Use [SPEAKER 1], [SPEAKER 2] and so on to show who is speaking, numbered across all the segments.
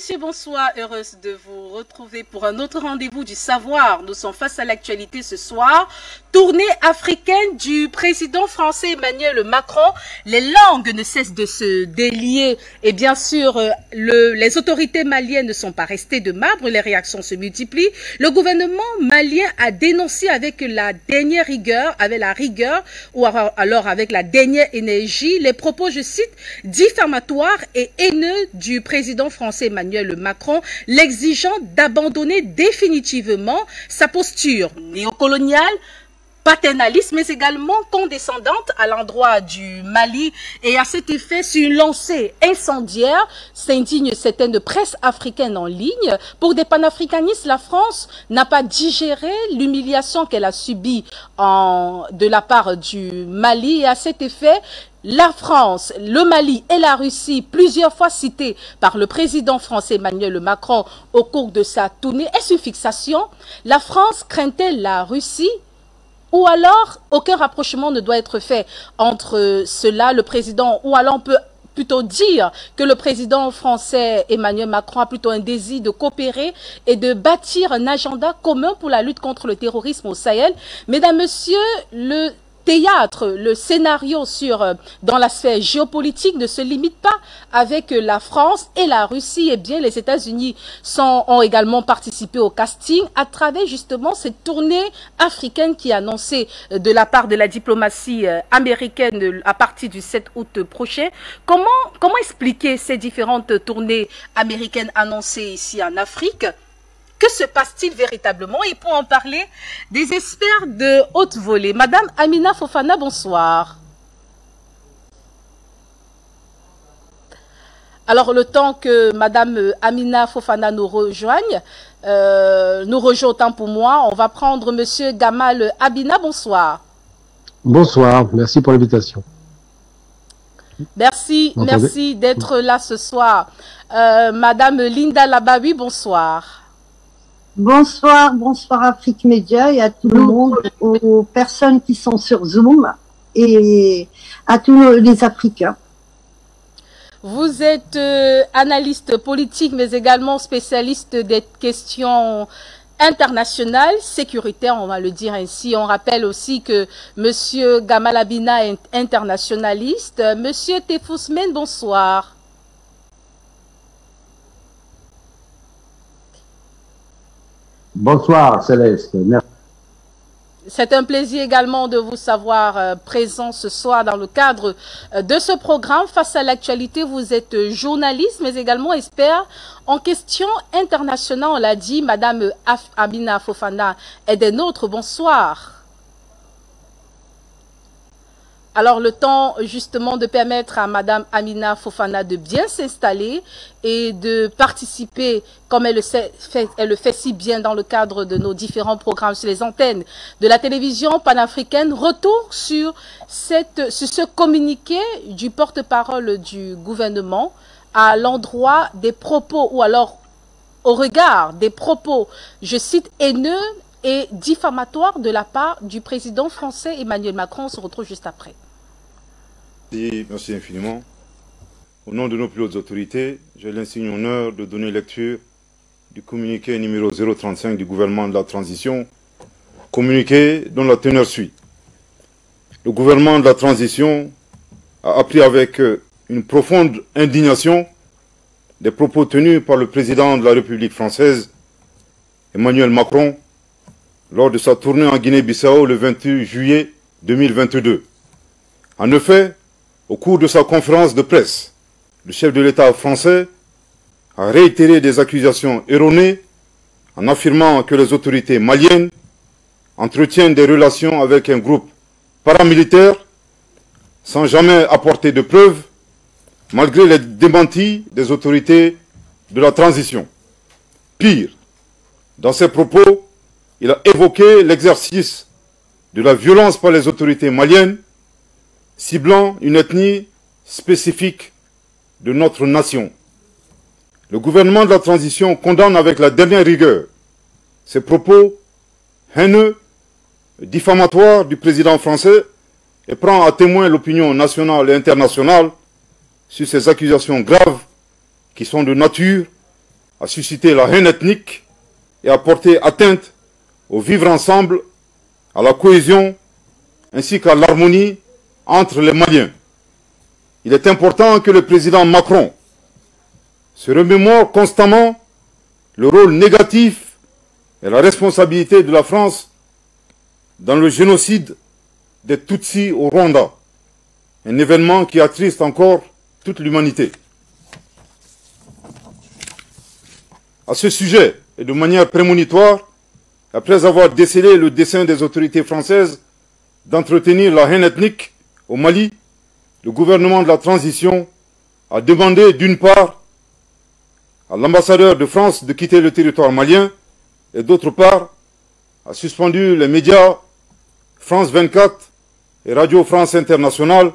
[SPEAKER 1] messieurs, bonsoir. Heureuse de vous retrouver pour un autre rendez-vous du savoir. Nous sommes face à l'actualité ce soir. Tournée africaine du président français Emmanuel Macron. Les langues ne cessent de se délier. Et bien sûr, les autorités maliennes ne sont pas restées de marbre. Les réactions se multiplient. Le gouvernement malien a dénoncé avec la dernière rigueur, ou alors avec la dernière énergie, les propos, je cite, diffamatoires et haineux du président français Emmanuel Macron, l'exigeant d'abandonner définitivement sa posture néocoloniale, paternaliste, mais également condescendante à l'endroit du Mali. Et à cet effet, sur une lancée incendiaire, s'indigne certaines presses africaines en ligne. Pour des panafricanistes, la France n'a pas digéré l'humiliation qu'elle a subie de la part du Mali. Et à cet effet, la France, le Mali et la Russie, plusieurs fois cités par le président français Emmanuel Macron au cours de sa tournée, est-ce une fixation? La France craint-elle la Russie? Ou alors, aucun rapprochement ne doit être fait entre cela, le président, ou alors on peut plutôt dire que le président français Emmanuel Macron a plutôt un désir de coopérer et de bâtir un agenda commun pour la lutte contre le terrorisme au Sahel. Mesdames, Messieurs, le théâtre, le scénario dans la sphère géopolitique ne se limite pas avec la France et la Russie. Eh bien, les États-Unis ont également participé au casting à travers justement cette tournée africaine qui est annoncée de la part de la diplomatie américaine à partir du 7 août prochain. Comment expliquer ces différentes tournées américaines annoncées ici en Afrique? Que se passe-t-il véritablement? Et pour en parler, des experts de haute volée. Madame Amina Fofana, bonsoir. Alors, le temps que Madame Amina Fofana nous rejoigne autant pour moi, on va prendre Monsieur Gamal Abina, bonsoir.
[SPEAKER 2] Bonsoir, merci pour l'invitation.
[SPEAKER 1] Merci d'être là ce soir. Madame Linda Labawi, bonsoir.
[SPEAKER 3] Bonsoir Afrique Média et à tout le monde, aux personnes qui sont sur Zoom et à tous les Africains.
[SPEAKER 1] Vous êtes analyste politique mais également spécialiste des questions internationales, sécuritaires, on va le dire ainsi. On rappelle aussi que Monsieur Gamal Abina est internationaliste. Monsieur Tefousmen, bonsoir.
[SPEAKER 2] Bonsoir Céleste, merci.
[SPEAKER 1] C'est un plaisir également de vous savoir présent ce soir dans le cadre de ce programme. Face à l'actualité, vous êtes journaliste mais également expert en questions internationales. On l'a dit, Madame Amina Fofana est des nôtres. Bonsoir. Alors, le temps justement de permettre à Madame Amina Fofana de bien s'installer et de participer, comme elle le fait si bien dans le cadre de nos différents programmes sur les antennes de la télévision panafricaine. Retour sur ce communiqué du porte-parole du gouvernement à l'endroit des propos, ou alors au regard des propos, je cite, haineux et diffamatoire de la part du président français Emmanuel Macron. On se retrouve juste après.
[SPEAKER 4] Merci infiniment. Au nom de nos plus hautes autorités, j'ai l'insigne honneur de donner lecture du communiqué numéro 035 du gouvernement de la transition, communiqué dont la teneur suit. Le gouvernement de la transition a appris avec une profonde indignation des propos tenus par le président de la République française, Emmanuel Macron, lors de sa tournée en Guinée-Bissau le 28 juillet 2022. En effet, au cours de sa conférence de presse, le chef de l'État français a réitéré des accusations erronées en affirmant que les autorités maliennes entretiennent des relations avec un groupe paramilitaire sans jamais apporter de preuves, malgré les démentis des autorités de la transition. Pire, dans ses propos, il a évoqué l'exercice de la violence par les autorités maliennes, ciblant une ethnie spécifique de notre nation. Le gouvernement de la transition condamne avec la dernière rigueur ces propos haineux, diffamatoires du président français et prend à témoin l'opinion nationale et internationale sur ces accusations graves qui sont de nature à susciter la haine ethnique et à porter atteinte au vivre ensemble, à la cohésion ainsi qu'à l'harmonie entre les Maliens. Il est important que le président Macron se remémore constamment le rôle négatif et la responsabilité de la France dans le génocide des Tutsis au Rwanda, un événement qui attriste encore toute l'humanité. À ce sujet, et de manière prémonitoire, après avoir décelé le dessein des autorités françaises d'entretenir la haine ethnique au Mali, le gouvernement de la transition a demandé d'une part à l'ambassadeur de France de quitter le territoire malien et d'autre part a suspendu les médias France 24 et Radio France Internationale,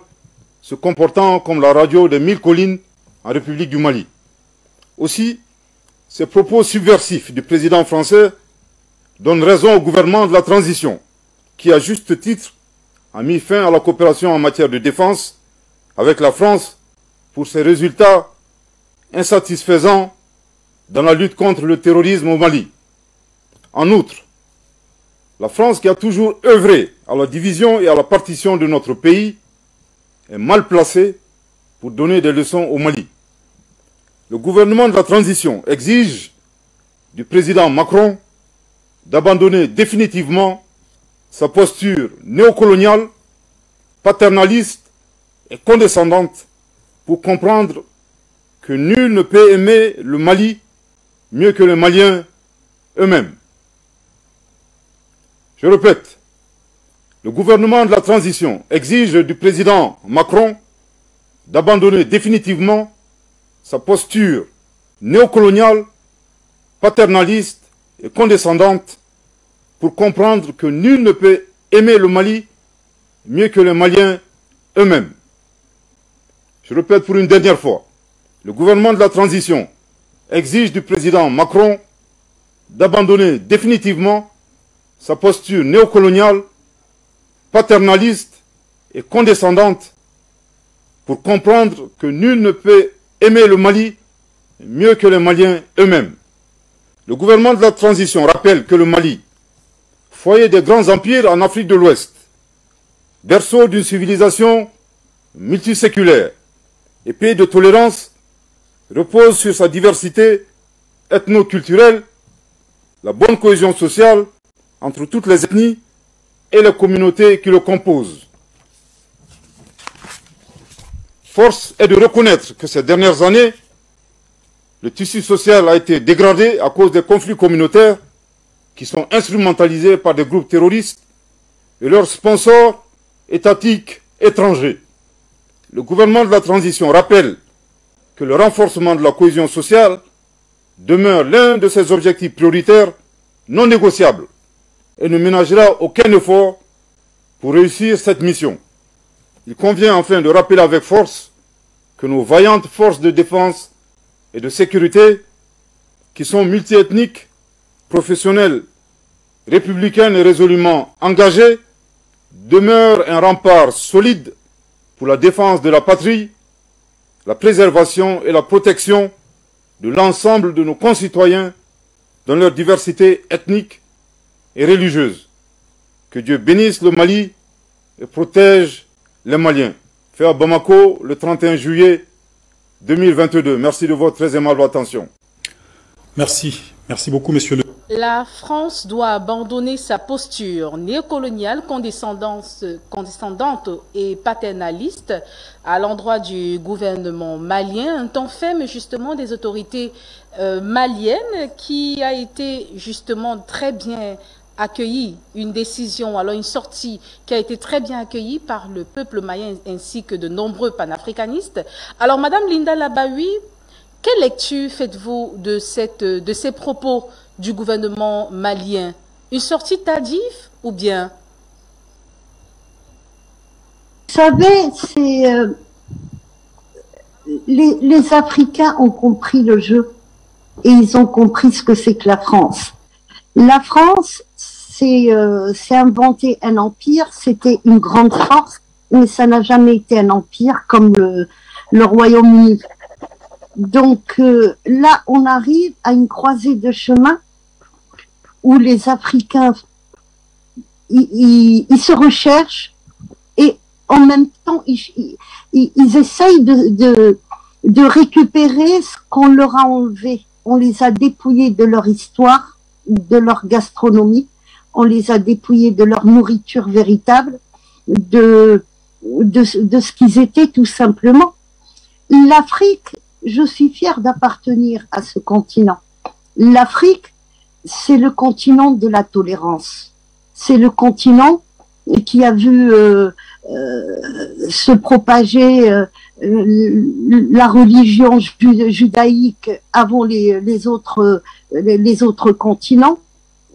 [SPEAKER 4] se comportant comme la radio des 1000 collines en République du Mali. Aussi, ces propos subversifs du président français donnent raison au gouvernement de la transition, qui, à juste titre, a mis fin à la coopération en matière de défense avec la France pour ses résultats insatisfaisants dans la lutte contre le terrorisme au Mali. En outre, la France, qui a toujours œuvré à la division et à la partition de notre pays, est mal placée pour donner des leçons au Mali. Le gouvernement de la transition exige du président Macron d'abandonner définitivement sa posture néocoloniale, paternaliste et condescendante pour comprendre que nul ne peut aimer le Mali mieux que les Maliens eux-mêmes. Je répète, le gouvernement de la transition exige du président Macron d'abandonner définitivement sa posture néocoloniale, paternaliste et condescendante pour comprendre que nul ne peut aimer le Mali mieux que les Maliens eux-mêmes. Je répète pour une dernière fois, le gouvernement de la transition exige du président Macron d'abandonner définitivement sa posture néocoloniale, paternaliste et condescendante pour comprendre que nul ne peut aimer le Mali mieux que les Maliens eux-mêmes. Le gouvernement de la transition rappelle que le Mali, foyer des grands empires en Afrique de l'Ouest, berceau d'une civilisation multiséculaire et pays de tolérance, repose sur sa diversité ethno-culturelle, la bonne cohésion sociale entre toutes les ethnies et les communautés qui le composent. Force est de reconnaître que ces dernières années, le tissu social a été dégradé à cause des conflits communautaires qui sont instrumentalisés par des groupes terroristes et leurs sponsors étatiques étrangers. Le gouvernement de la transition rappelle que le renforcement de la cohésion sociale demeure l'un de ses objectifs prioritaires non négociables et ne ménagera aucun effort pour réussir cette mission. Il convient enfin de rappeler avec force que nos vaillantes forces de défense et de sécurité, qui sont multiethniques, professionnelles, républicaines et résolument engagées, demeurent un rempart solide pour la défense de la patrie, la préservation et la protection de l'ensemble de nos concitoyens dans leur diversité ethnique et religieuse. Que Dieu bénisse le Mali et protège les Maliens. Fait à Bamako le 31 juillet 2022. Merci de votre très aimable attention.
[SPEAKER 5] Merci. Merci beaucoup, monsieur le...
[SPEAKER 1] La France doit abandonner sa posture néocoloniale, condescendante et paternaliste à l'endroit du gouvernement malien, un temps ferme justement des autorités maliennes qui a été justement très bien accueilli, une décision, alors une sortie qui a été très bien accueillie par le peuple malien ainsi que de nombreux panafricanistes. Alors, Madame Linda Labaoui, quelle lecture faites-vous de ces propos du gouvernement malien? Une sortie tardive ou bien?
[SPEAKER 3] Vous savez, les Africains ont compris le jeu et ils ont compris ce que c'est que la France. La France, c'est inventé un empire, c'était une grande force, mais ça n'a jamais été un empire comme le Royaume-Uni. Donc là, on arrive à une croisée de chemin où les Africains, ils se recherchent et en même temps, ils essayent de récupérer ce qu'on leur a enlevé. On les a dépouillés de leur histoire, de leur gastronomie, on les a dépouillés de leur nourriture véritable, de ce qu'ils étaient tout simplement. L'Afrique, je suis fière d'appartenir à ce continent. L'Afrique, c'est le continent de la tolérance. C'est le continent qui a vu se propager la religion judaïque avant les autres continents.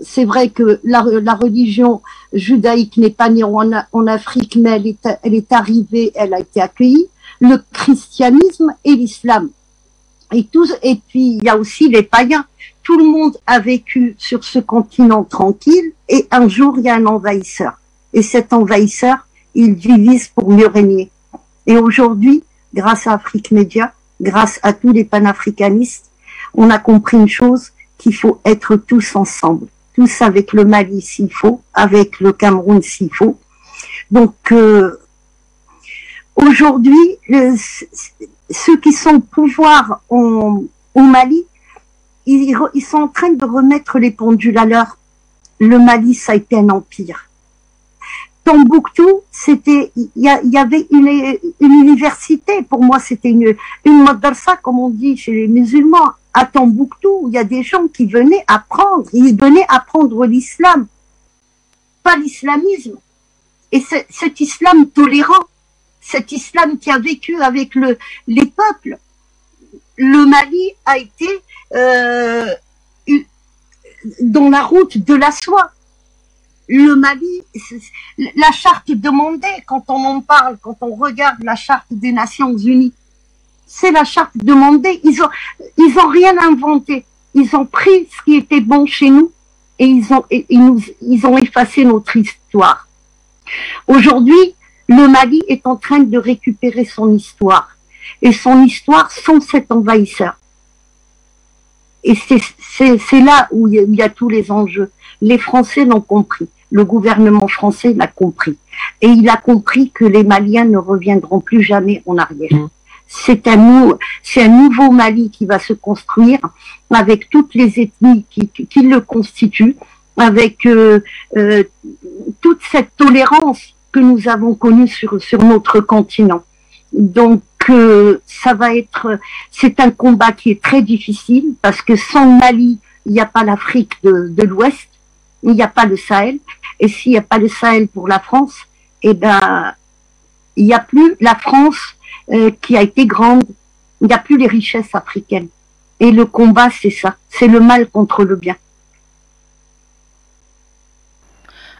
[SPEAKER 3] C'est vrai que la religion judaïque n'est pas née en Afrique, mais elle est arrivée, elle a été accueillie. Le christianisme et l'islam. Et puis il y a aussi les païens. Tout le monde a vécu sur ce continent tranquille et un jour il y a un envahisseur. Et cet envahisseur, il divise pour mieux régner. Et aujourd'hui, grâce à Afrique Média, grâce à tous les panafricanistes, on a compris une chose, qu'il faut être tous ensemble. Tous avec le Mali s'il faut, avec le Cameroun s'il faut. Donc aujourd'hui, ceux qui sont au pouvoir au Mali, ils sont en train de remettre les pendules à l'heure. Le Mali, ça a été un empire. Tombouctou, il y avait une université. Pour moi, c'était une madrasa, comme on dit chez les musulmans. À Tombouctou, il y a des gens qui venaient apprendre. Ils venaient apprendre l'islam, pas l'islamisme. Et cet islam tolérant, cet islam qui a vécu avec les peuples. Le Mali a été dans la route de la soie. Le Mali, la charte demandée, quand on en parle, quand on regarde la charte des Nations Unies, c'est la charte demandée. Ils ont rien inventé. Ils ont pris ce qui était bon chez nous et ils ont effacé notre histoire. Aujourd'hui, le Mali est en train de récupérer son histoire. Et son histoire sans cet envahisseur. Et c'est là où il y a tous les enjeux. Les Français l'ont compris. Le gouvernement français l'a compris. Et il a compris que les Maliens ne reviendront plus jamais en arrière. C'est un nouveau Mali qui va se construire avec toutes les ethnies qui le constituent, avec toute cette tolérance que nous avons connue sur notre continent. Donc c'est un combat qui est très difficile parce que sans Mali, il n'y a pas l'Afrique de l'Ouest, il n'y a pas le Sahel, et s'il n'y a pas le Sahel pour la France, eh ben, il n'y a plus la France qui a été grande, il n'y a plus les richesses africaines. Et le combat, c'est ça, c'est le mal contre le bien.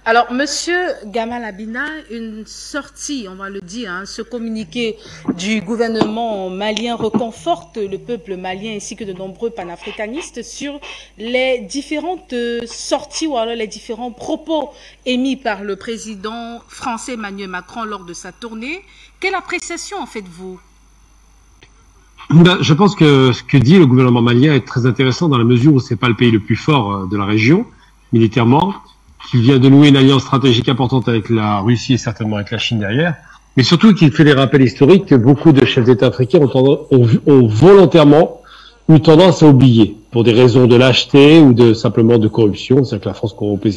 [SPEAKER 1] Alors, Monsieur Gamal Abina, une sortie, on va le dire, ce communiqué du gouvernement malien reconforte le peuple malien ainsi que de nombreux panafricanistes sur les différentes sorties ou alors les différents propos émis par le président français Emmanuel Macron lors de sa tournée. Quelle appréciation en faites-vous?
[SPEAKER 2] Je pense que ce que dit le gouvernement malien est très intéressant dans la mesure où c'est pas le pays le plus fort de la région, militairement, qu'il vient de nouer une alliance stratégique importante avec la Russie et certainement avec la Chine derrière, mais surtout qu'il fait des rappels historiques que beaucoup de chefs d'État africains ont volontairement eu tendance à oublier, pour des raisons de lâcheté ou simplement de corruption, c'est-à-dire que la France corrompait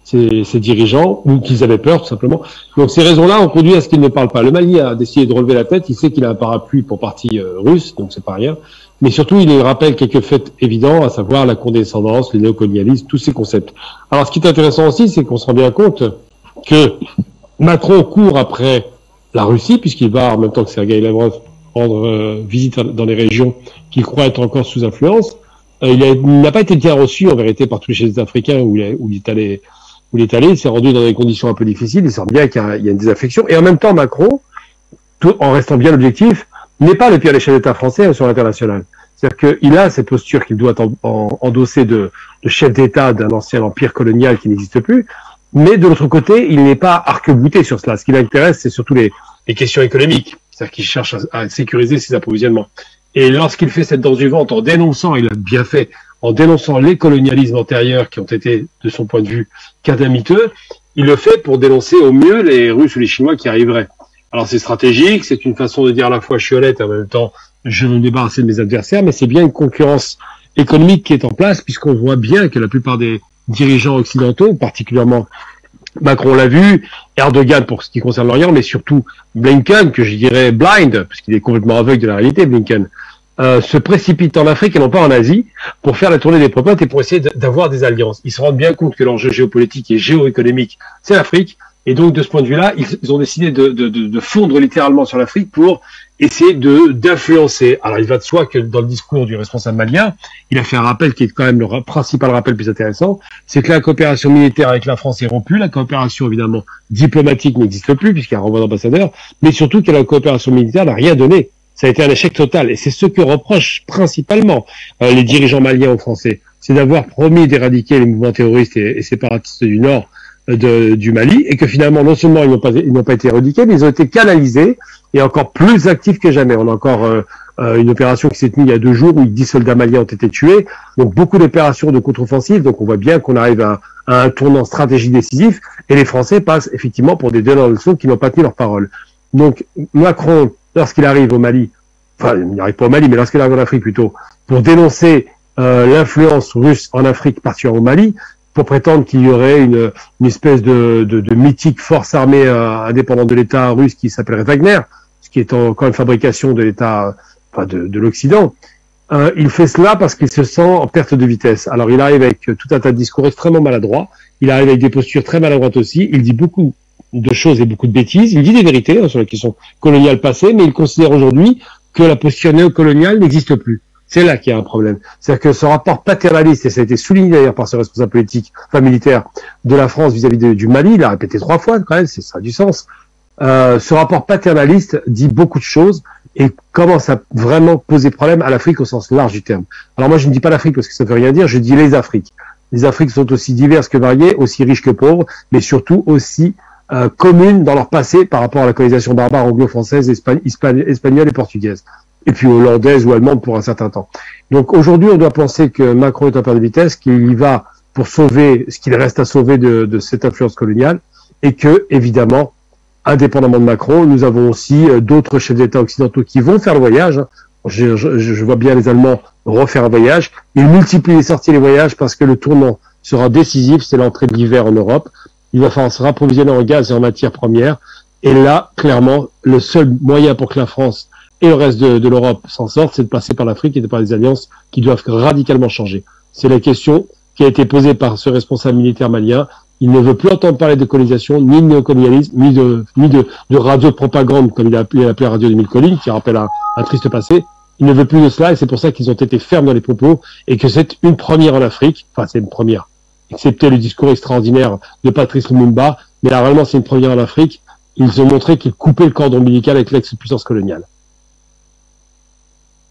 [SPEAKER 2] ses dirigeants, ou qu'ils avaient peur tout simplement. Donc ces raisons-là ont conduit à ce qu'ils ne parlent pas. Le Mali a décidé de relever la tête, il sait qu'il a un parapluie pour partie russe, donc c'est pas rien, mais surtout il rappelle quelques faits évidents, à savoir la condescendance, le néocolonialisme, tous ces concepts. Alors ce qui est intéressant aussi, c'est qu'on se rend bien compte que Macron court après la Russie, puisqu'il va en même temps que Sergueï Lavrov rendre visite dans les régions qu'il croit être encore sous influence. Il n'a pas été bien reçu en vérité par tous les chefs africains où il est allé. Il s'est rendu dans des conditions un peu difficiles, il sent bien qu'il y a une désaffection. Et en même temps, Macron, en restant bien objectif, n'est pas le pire des chefs d'État français sur l'international. C'est-à-dire qu'il a cette posture qu'il doit endosser de chef d'État d'un ancien empire colonial qui n'existe plus. Mais de l'autre côté, il n'est pas arc-bouté sur cela. Ce qui l'intéresse, c'est surtout les questions économiques. C'est-à-dire qu'il cherche à sécuriser ses approvisionnements. Et lorsqu'il fait cette danse du ventre en dénonçant, il a bien fait, en dénonçant les colonialismes antérieurs qui ont été, de son point de vue, cadamiteux, il le fait pour dénoncer au mieux les Russes ou les Chinois qui arriveraient. Alors c'est stratégique, c'est une façon de dire à la fois chiolette et en même temps je veux me débarrasser de mes adversaires, mais c'est bien une concurrence économique qui est en place puisqu'on voit bien que la plupart des dirigeants occidentaux, particulièrement Macron l'a vu, Erdogan pour ce qui concerne l'Orient, mais surtout Blinken, que je dirais blind, parce qu'il est complètement aveugle de la réalité, Blinken, se précipitent en Afrique et non pas en Asie pour faire la tournée des popotes et pour essayer d'avoir des alliances. Ils se rendent bien compte que l'enjeu géopolitique et géoéconomique, c'est l'Afrique. Et donc, de ce point de vue-là, ils ont décidé de fondre littéralement sur l'Afrique pour essayer d'influencer. Alors, il va de soi que dans le discours du responsable malien, il a fait un rappel qui est quand même le principal rappel plus intéressant, c'est que la coopération militaire avec la France est rompue, la coopération évidemment diplomatique n'existe plus puisqu'il y a un renvoi d'ambassadeur, mais surtout que la coopération militaire n'a rien donné. Ça a été un échec total. Et c'est ce que reprochent principalement les dirigeants maliens aux Français. C'est d'avoir promis d'éradiquer les mouvements terroristes et séparatistes du Nord du Mali, et que finalement, non seulement ils n'ont pas été éradiqués, mais ils ont été canalisés et encore plus actifs que jamais. On a encore une opération qui s'est tenue il y a 2 jours où 10 soldats maliens ont été tués. Donc beaucoup d'opérations de contre-offensive. Donc on voit bien qu'on arrive à un tournant stratégique décisif, et les Français passent effectivement pour des donneurs de leçons qui n'ont pas tenu leur parole. Donc Macron, lorsqu'il arrive au Mali, enfin il n'arrive pas au Mali, mais lorsqu'il arrive en Afrique plutôt, pour dénoncer l'influence russe en Afrique, particulièrement au Mali, pour prétendre qu'il y aurait une espèce de mythique force armée indépendante de l'État russe qui s'appellerait Wagner, ce qui est encore une fabrication de l'État, enfin de l'Occident. Il fait cela parce qu'il se sent en perte de vitesse. Alors il arrive avec tout un tas de discours extrêmement maladroits, il arrive avec des postures très maladroites aussi, il dit beaucoup de choses et beaucoup de bêtises, il dit des vérités sur la question coloniale passée, mais il considère aujourd'hui que la posture néocoloniale n'existe plus. C'est là qu'il y a un problème. C'est-à-dire que ce rapport paternaliste, et ça a été souligné d'ailleurs par ce responsable politique, enfin militaire, de la France vis-à-vis du Mali, il l'a répété 3 fois quand même, ça a du sens. Ce rapport paternaliste dit beaucoup de choses et commence à vraiment poser problème à l'Afrique au sens large du terme. Alors moi je ne dis pas l'Afrique parce que ça ne veut rien dire, je dis les Afriques. Les Afriques sont aussi diverses que variées, aussi riches que pauvres, mais surtout aussi communes dans leur passé par rapport à la colonisation barbare anglo-française, espagnole et portugaise. Et puis hollandaise ou allemande pour un certain temps. Donc aujourd'hui, on doit penser que Macron est en perte de vitesse, qu'il y va pour sauver ce qu'il reste à sauver de cette influence coloniale, et que, évidemment, indépendamment de Macron, nous avons aussi d'autres chefs d'État occidentaux qui vont faire le voyage. Je vois bien les Allemands refaire un voyage. Ils multiplient les sorties et les voyages parce que le tournant sera décisif, c'est l'entrée de l'hiver en Europe. Il va falloir se rapprovisionner en gaz et en matières premières. Et là, clairement, le seul moyen pour que la France et le reste de l'Europe s'en sortent, c'est de passer par l'Afrique et de par des alliances qui doivent radicalement changer. C'est la question qui a été posée par ce responsable militaire malien. Il ne veut plus entendre parler de colonisation, ni de néocolonialisme, ni de radio-propagande, comme il a appelé la radio d'Émile Colline, qui rappelle un triste passé. Il ne veut plus de cela, et c'est pour ça qu'ils ont été fermes dans les propos, et que c'est une première en Afrique. Enfin, c'est une première, excepté le discours extraordinaire de Patrice Lumumba, mais là, réellement, c'est une première en Afrique. Ils ont montré qu'ils coupaient le cordon ombilical avec l'ex-puissance coloniale.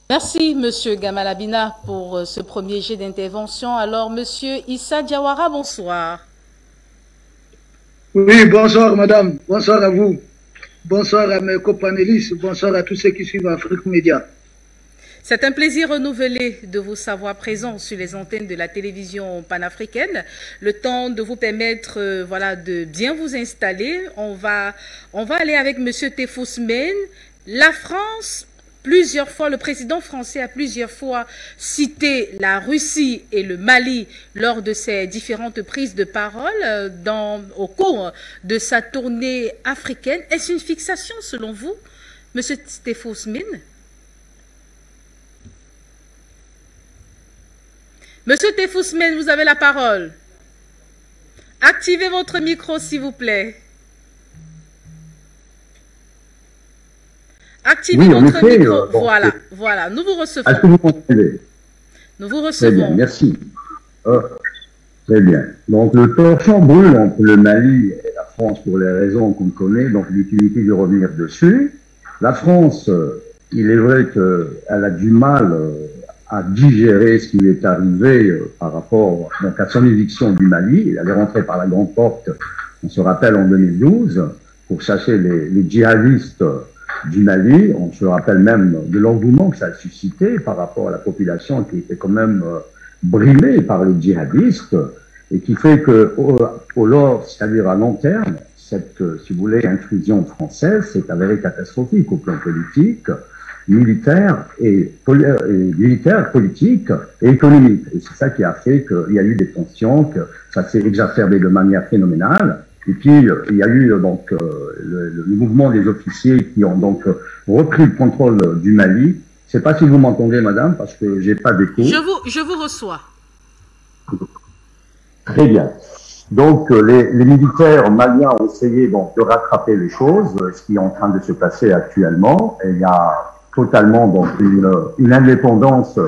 [SPEAKER 1] Merci, Monsieur Gamalabina, pour ce premier jet d'intervention. Alors, Monsieur Issa Diawara, bonsoir.
[SPEAKER 6] Oui, bonsoir, madame. Bonsoir à vous. Bonsoir à mes copanélistes. Bonsoir à tous ceux qui suivent Afrique Média.
[SPEAKER 1] C'est un plaisir renouvelé de vous savoir présent sur les antennes de la télévision panafricaine. Le temps de vous permettre voilà, de bien vous installer. On va aller avec Monsieur Tefous-Men. La France... Plusieurs fois, le président français a plusieurs fois cité la Russie et le Mali lors de ses différentes prises de parole au cours de sa tournée africaine. Est-ce une fixation selon vous, Monsieur Tefous-Men? Monsieur Tefous-Men, vous avez la parole. Activez votre micro, s'il vous plaît. Activez votre micro. Voilà, nous vous recevons.
[SPEAKER 7] Est-ce que vous m'entendez?
[SPEAKER 1] Nous vous recevons.
[SPEAKER 7] Très bien, merci. Très bien. Donc, le torchon brûle entre le Mali et la France pour les raisons qu'on connaît, donc l'utilité de revenir dessus. La France, il est vrai qu'elle a du mal à digérer ce qui lui est arrivé par rapport donc, à son éviction du Mali. Elle est rentrée par la grande porte, on se rappelle, en 2012, pour chasser les djihadistes du Mali. On se rappelle même de l'engouement que ça a suscité par rapport à la population qui était quand même brimée par les djihadistes, et qui fait que, c'est-à-dire à long terme, cette, si vous voulez, intrusion française s'est avérée catastrophique au plan politique, militaire, politique et économique. Et c'est ça qui a fait qu'il y a eu des tensions, que ça s'est exacerbé de manière phénoménale. Et puis, il y a eu donc le mouvement des officiers qui ont donc repris le contrôle du Mali. Je ne sais pas si vous m'entendez, madame, parce que j'ai pas d'écho.
[SPEAKER 1] Je vous reçois.
[SPEAKER 7] Très bien. Donc, les militaires maliens ont essayé donc de rattraper les choses, ce qui est en train de se passer actuellement. Et il y a totalement donc une indépendance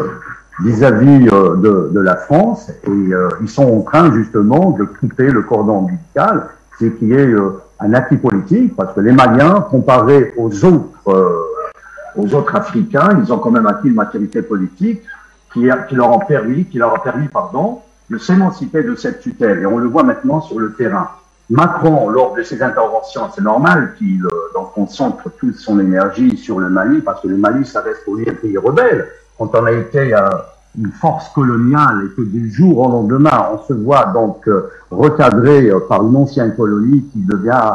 [SPEAKER 7] vis-à-vis de la France, et ils sont en train justement de couper le cordon ombilical, ce qui est un acquis politique, parce que les Maliens, comparés aux autres Africains, ils ont quand même acquis une maturité politique qui leur a permis, de s'émanciper de cette tutelle. Et on le voit maintenant sur le terrain. Macron, lors de ses interventions, c'est normal qu'il concentre toute son énergie sur le Mali, parce que le Mali, ça reste pour lui un pays rebelle. Quand on a été une force coloniale et que du jour au lendemain, on se voit donc recadré par une ancienne colonie qui devient,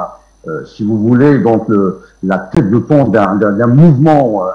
[SPEAKER 7] si vous voulez, donc la tête de pont d'un mouvement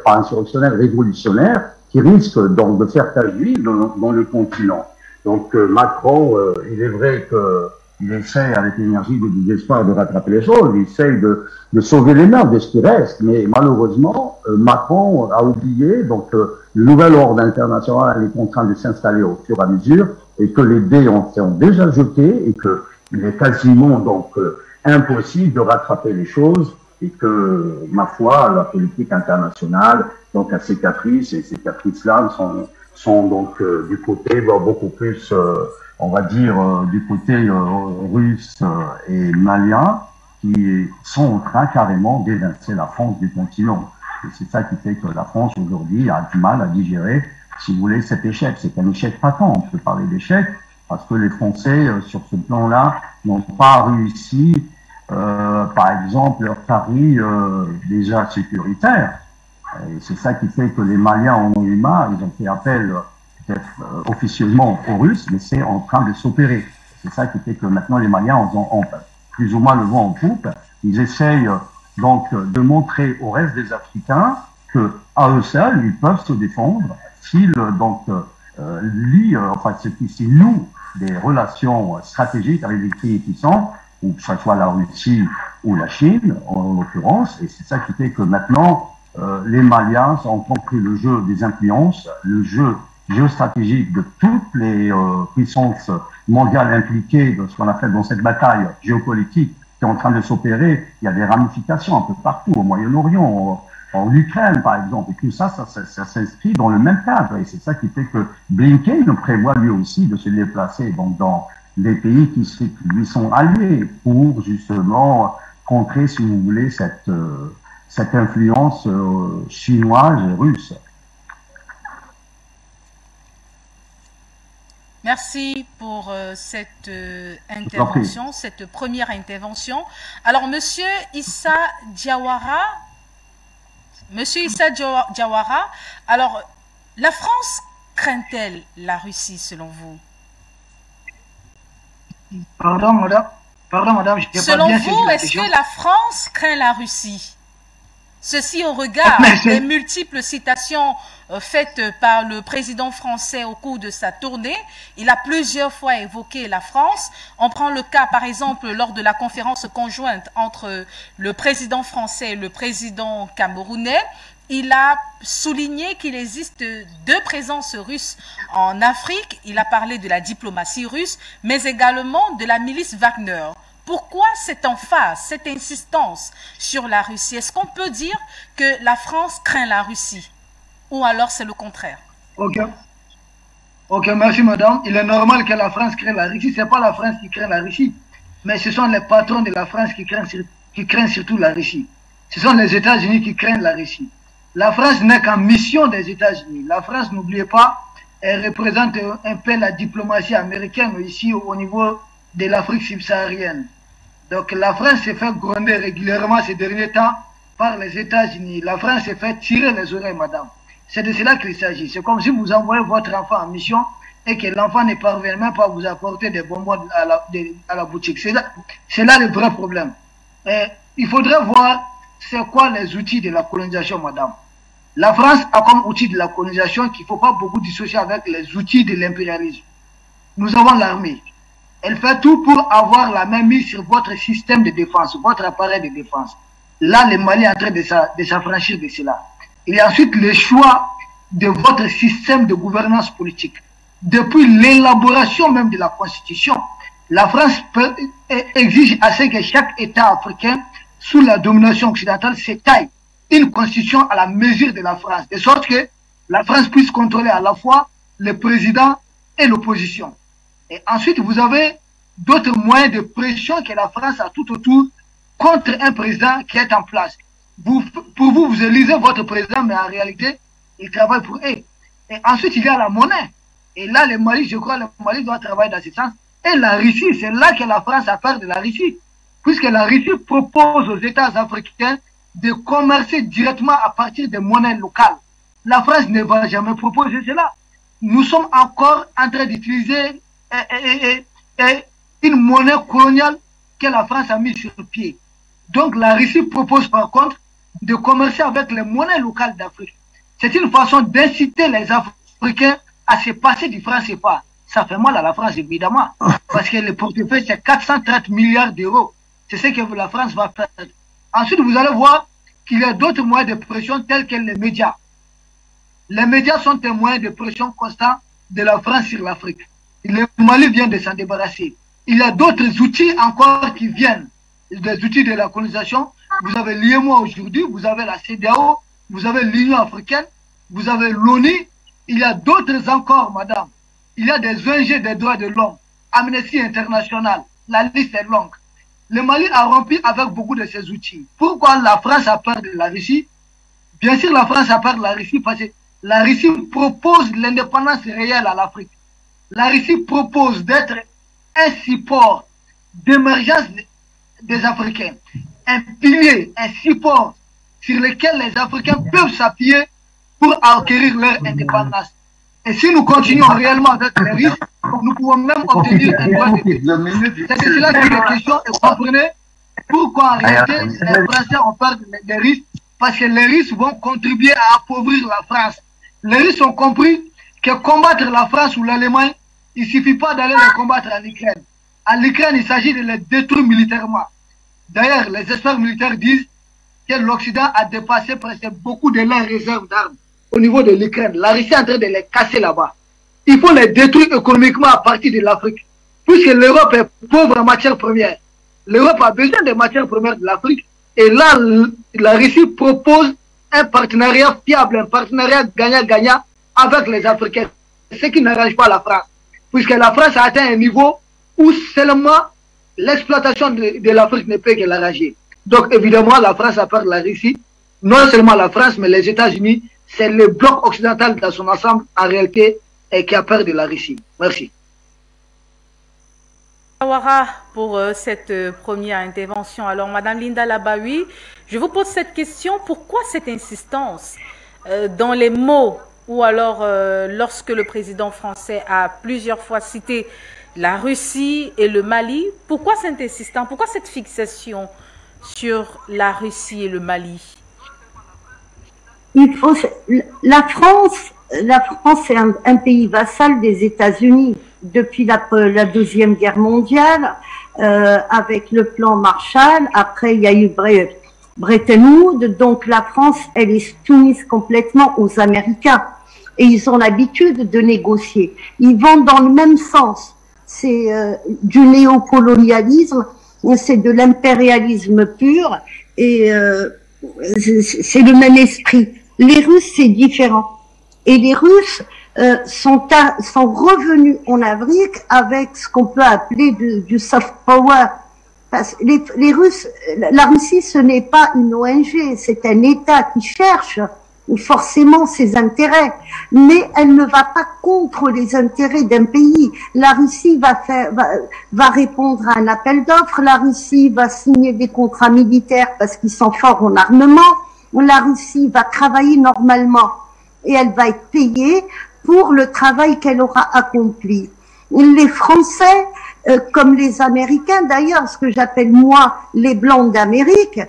[SPEAKER 7] insurrectionnel révolutionnaire qui risque donc de faire tache d'huile dans le continent. Donc Macron, il est vrai qu'il essaie avec l'énergie du désespoir de rattraper les choses, il essaie de sauver les mœurs de ce qui reste, mais malheureusement, Macron a oublié donc le nouvel ordre international est en train de s'installer au fur et à mesure, et que les dés sont déjà jetés, et qu'il est quasiment donc impossible de rattraper les choses, et que, ma foi, la politique internationale donc a cicatrices, et ces cicatrices-là sont donc du côté beaucoup plus, on va dire, du côté russe et malien, qui sont en train carrément d'évincer la France du continent. Et c'est ça qui fait que la France aujourd'hui a du mal à digérer, si vous voulez, cet échec. C'est un échec patent, on peut parler d'échec, parce que les Français, sur ce plan-là, n'ont pas réussi, par exemple, leur pari déjà sécuritaire. Et c'est ça qui fait que les Maliens en ont eu marre, ils ont fait appel peut-être officieusement aux Russes, mais c'est en train de s'opérer. C'est ça qui fait que maintenant les Maliens ont plus ou moins le vent en poupe. Ils essayent donc de montrer au reste des Africains que à eux seuls, ils peuvent se défendre s'ils s'ils nouent des relations stratégiques avec des pays puissants, ou que ce soit la Russie ou la Chine, en l'occurrence. Et c'est ça qui fait que maintenant, les Maliens ont compris le jeu des influences, le jeu géostratégique de toutes les puissances mondiales impliquées dans ce qu'on appelle dans cette bataille géopolitique qui est en train de s'opérer. Il y a des ramifications un peu partout, au Moyen-Orient, en Ukraine par exemple, et tout ça s'inscrit dans le même cadre. Et c'est ça qui fait que Blinken prévoit lui aussi de se déplacer donc dans des pays qui lui sont alliés pour justement contrer, si vous voulez, cette influence chinoise et russe.
[SPEAKER 1] Merci pour cette intervention, cette première intervention. Alors, Monsieur Issa Diawara, alors, la France craint-elle la Russie selon vous?
[SPEAKER 6] Pardon, madame,
[SPEAKER 1] selon vous, est-ce que la France craint la Russie? Ceci au regard des multiples citations faites par le président français au cours de sa tournée. Il a plusieurs fois évoqué la France. On prend le cas, par exemple, lors de la conférence conjointe entre le président français et le président camerounais. Il a souligné qu'il existe deux présences russes en Afrique. Il a parlé de la diplomatie russe, mais également de la milice Wagner. Pourquoi cette emphase, cette insistance sur la Russie? Est-ce qu'on peut dire que la France craint la Russie? Ou alors c'est le contraire?
[SPEAKER 6] Ok, merci madame. Il est normal que la France craint la Russie. Ce n'est pas la France qui craint la Russie, mais ce sont les patrons de la France qui craignent surtout la Russie. Ce sont les États-Unis qui craignent la Russie. La France n'est qu'en mission des États-Unis. La France, n'oubliez pas, elle représente un peu la diplomatie américaine ici au niveau de l'Afrique subsaharienne. Donc la France s'est fait gronder régulièrement ces derniers temps par les États-Unis. La France s'est fait tirer les oreilles, madame. C'est de cela qu'il s'agit. C'est comme si vous envoyez votre enfant en mission et que l'enfant ne parvient même pas à vous apporter des bonbons à la boutique. C'est là le vrai problème. Et il faudrait voir c'est quoi les outils de la colonisation, madame. La France a comme outil de la colonisation qu'il ne faut pas beaucoup dissocier avec les outils de l'impérialisme. Nous avons l'armée. Elle fait tout pour avoir la main mise sur votre système de défense, votre appareil de défense. Là, le Mali est en train de s'affranchir de cela. Il y a ensuite le choix de votre système de gouvernance politique. Depuis l'élaboration même de la Constitution, la France exige à ce que chaque État africain, sous la domination occidentale, s'étaille une Constitution à la mesure de la France, de sorte que la France puisse contrôler à la fois le président et l'opposition. Et ensuite, vous avez d'autres moyens de pression que la France a tout autour contre un président qui est en place. Pour vous, vous élisez votre président, mais en réalité, il travaille pour eux. Et ensuite, il y a la monnaie. Et là, le Mali, je crois, le Mali doit travailler dans ce sens. Et la Russie, c'est là que la France a peur de la Russie. Puisque la Russie propose aux États africains de commercer directement à partir des monnaies locales. La France ne va jamais proposer cela. Nous sommes encore en train d'utiliser une monnaie coloniale que la France a mise sur pied. Donc la Russie propose par contre de commercer avec les monnaies locales d'Afrique. C'est une façon d'inciter les Africains à se passer du franc CFA. Ça fait mal à la France évidemment, parce que le portefeuille c'est 430 milliards d'euros. C'est ce que la France va faire. Ensuite, vous allez voir qu'il y a d'autres moyens de pression tels que les médias. Les médias sont des moyens de pression constants de la France sur l'Afrique. Le Mali vient de s'en débarrasser. Il y a d'autres outils encore qui viennent, des outils de la colonisation. Vous avez l'IMO aujourd'hui, vous avez la CEDEAO, vous avez l'Union africaine, vous avez l'ONU. Il y a d'autres encore, madame. Il y a des ONG des droits de l'homme, Amnesty International. La liste est longue. Le Mali a rempli avec beaucoup de ces outils. Pourquoi la France a peur de la Russie? Bien sûr, la France a peur de la Russie parce que la Russie propose l'indépendance réelle à l'Afrique. La Russie propose d'être un support d'émergence des Africains, un pilier, un support sur lequel les Africains peuvent s'appuyer pour acquérir leur indépendance. Et si nous continuons réellement avec les risques, nous pouvons même obtenir un droit de vie. C'est de cela qu'il est question, et vous comprenez pourquoi en réalité les Français ont peur des risques, parce que les risques vont contribuer à appauvrir la France. Les Russes ont compris que combattre la France ou l'Allemagne, il ne suffit pas d'aller les combattre en Ukraine. En Ukraine, il s'agit de les détruire militairement. D'ailleurs, les experts militaires disent que l'Occident a dépassé presque beaucoup de leurs réserves d'armes au niveau de l'Ukraine. La Russie est en train de les casser là-bas. Il faut les détruire économiquement à partir de l'Afrique. Puisque l'Europe est pauvre en matières premières. L'Europe a besoin des matières premières de l'Afrique. Et là, la Russie propose un partenariat fiable, un partenariat gagnant-gagnant avec les Africains. Ce qui n'arrange pas la France. Puisque la France a atteint un niveau où seulement l'exploitation de l'Afrique ne peut que l'arranger. Donc évidemment, la France a peur de la Russie. Non seulement la France, mais les États-Unis, c'est le bloc occidental dans son ensemble, en réalité, qui a peur de la Russie. Merci.
[SPEAKER 1] Pour cette première intervention. Alors, Madame Linda Labaoui, je vous pose cette question. Pourquoi cette insistance dans les mots ou alors lorsque le président français a plusieurs fois cité la Russie et le Mali? Pourquoi cette insistance? Pourquoi cette fixation sur la Russie et le Mali?
[SPEAKER 3] La France est un pays vassal des États-Unis depuis la Deuxième Guerre mondiale, avec le plan Marshall. Après, il y a eu Bretton Woods. Donc, la France, elle est soumise complètement aux Américains. Et ils ont l'habitude de négocier. Ils vont dans le même sens. C'est du néocolonialisme, c'est de l'impérialisme pur, et c'est le même esprit. Les Russes, c'est différent. Et les Russes sont revenus en Afrique avec ce qu'on peut appeler du soft power. Parce que les Russes, la Russie, ce n'est pas une ONG, c'est un État qui cherche forcément ses intérêts, mais elle ne va pas contre les intérêts d'un pays. La Russie va répondre à un appel d'offres, la Russie va signer des contrats militaires parce qu'ils sont forts en armement, la Russie va travailler normalement et elle va être payée pour le travail qu'elle aura accompli. Les Français, comme les Américains d'ailleurs, ce que j'appelle moi les Blancs d'Amérique,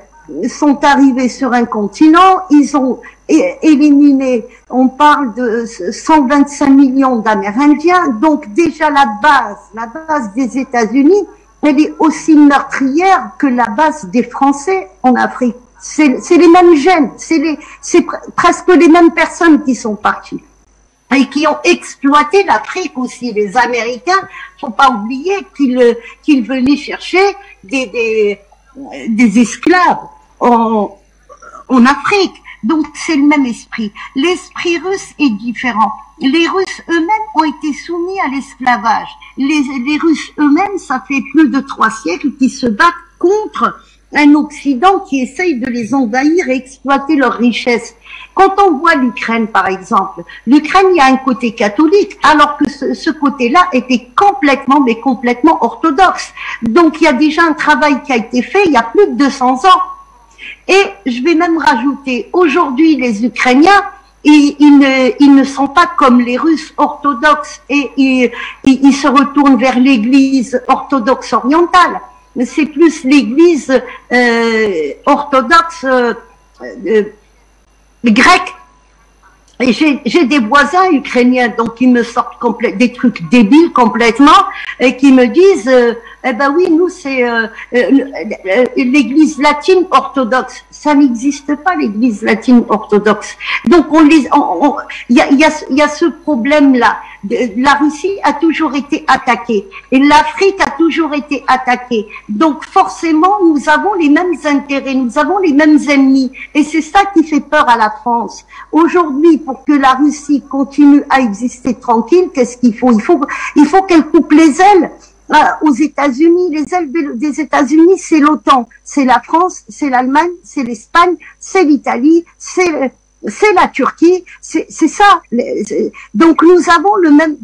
[SPEAKER 3] sont arrivés sur un continent, ils ont éliminé, on parle de 125 millions d'Amérindiens, donc déjà la base des États-Unis, elle est aussi meurtrière que la base des Français en Afrique. C'est les mêmes gènes, c'est presque les mêmes personnes qui sont parties et qui ont exploité l'Afrique aussi. Les Américains, faut pas oublier qu'ils venaient chercher des esclaves en Afrique. Donc c'est le même esprit. L'esprit russe est différent. Les Russes eux-mêmes ont été soumis à l'esclavage. Les Russes eux-mêmes, ça fait plus de 3 siècles qu'ils se battent contre un Occident qui essaye de les envahir et exploiter leurs richesses. Quand on voit l'Ukraine, par exemple, l'Ukraine, il y a un côté catholique, alors que ce côté-là était complètement orthodoxe. Donc, il y a déjà un travail qui a été fait il y a plus de 200 ans. Et je vais même rajouter, aujourd'hui, les Ukrainiens, ils ne sont pas comme les Russes orthodoxes et ils se retournent vers l'Église orthodoxe orientale. C'est plus l'Église orthodoxe grecque. Et j'ai des voisins ukrainiens, donc ils me sortent des trucs débiles complètement, et qui me disent, eh ben oui, nous c'est l'Église latine orthodoxe. Ça n'existe pas, l'Église latine orthodoxe. Donc il y a ce problème-là. La Russie a toujours été attaquée et l'Afrique a toujours été attaquée. Donc forcément, nous avons les mêmes intérêts, nous avons les mêmes ennemis, et c'est ça qui fait peur à la France. Aujourd'hui, pour que la Russie continue à exister tranquille, qu'est-ce qu'il faut? Il faut qu'elle coupe les ailes aux États-Unis. Les ailes des États-Unis, c'est l'OTAN, c'est la France, c'est l'Allemagne, c'est l'Espagne, c'est l'Italie, c'est la Turquie, c'est ça. Donc nous avons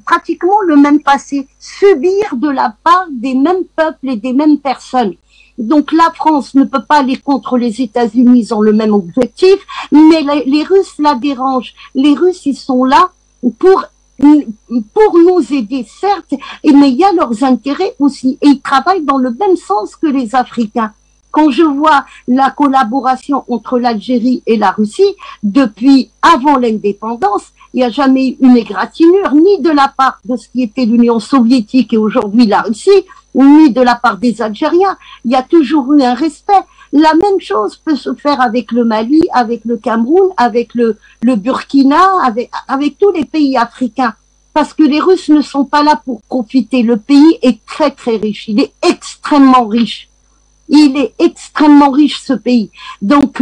[SPEAKER 3] pratiquement le même passé, subir de la part des mêmes peuples et des mêmes personnes. Donc la France ne peut pas aller contre les États-Unis, ils ont le même objectif, mais les Russes la dérangent. Les Russes, ils sont là pour nous aider, certes, mais il y a leurs intérêts aussi, et ils travaillent dans le même sens que les Africains. Quand je vois la collaboration entre l'Algérie et la Russie, depuis avant l'indépendance, il n'y a jamais eu une égratignure, ni de la part de ce qui était l'Union soviétique et aujourd'hui la Russie, ni de la part des Algériens. Il y a toujours eu un respect. La même chose peut se faire avec le Mali, avec le Cameroun, avec le Burkina, avec tous les pays africains. Parce que les Russes ne sont pas là pour profiter. Le pays est très très riche. Il est extrêmement riche. Il est extrêmement riche, ce pays. Donc,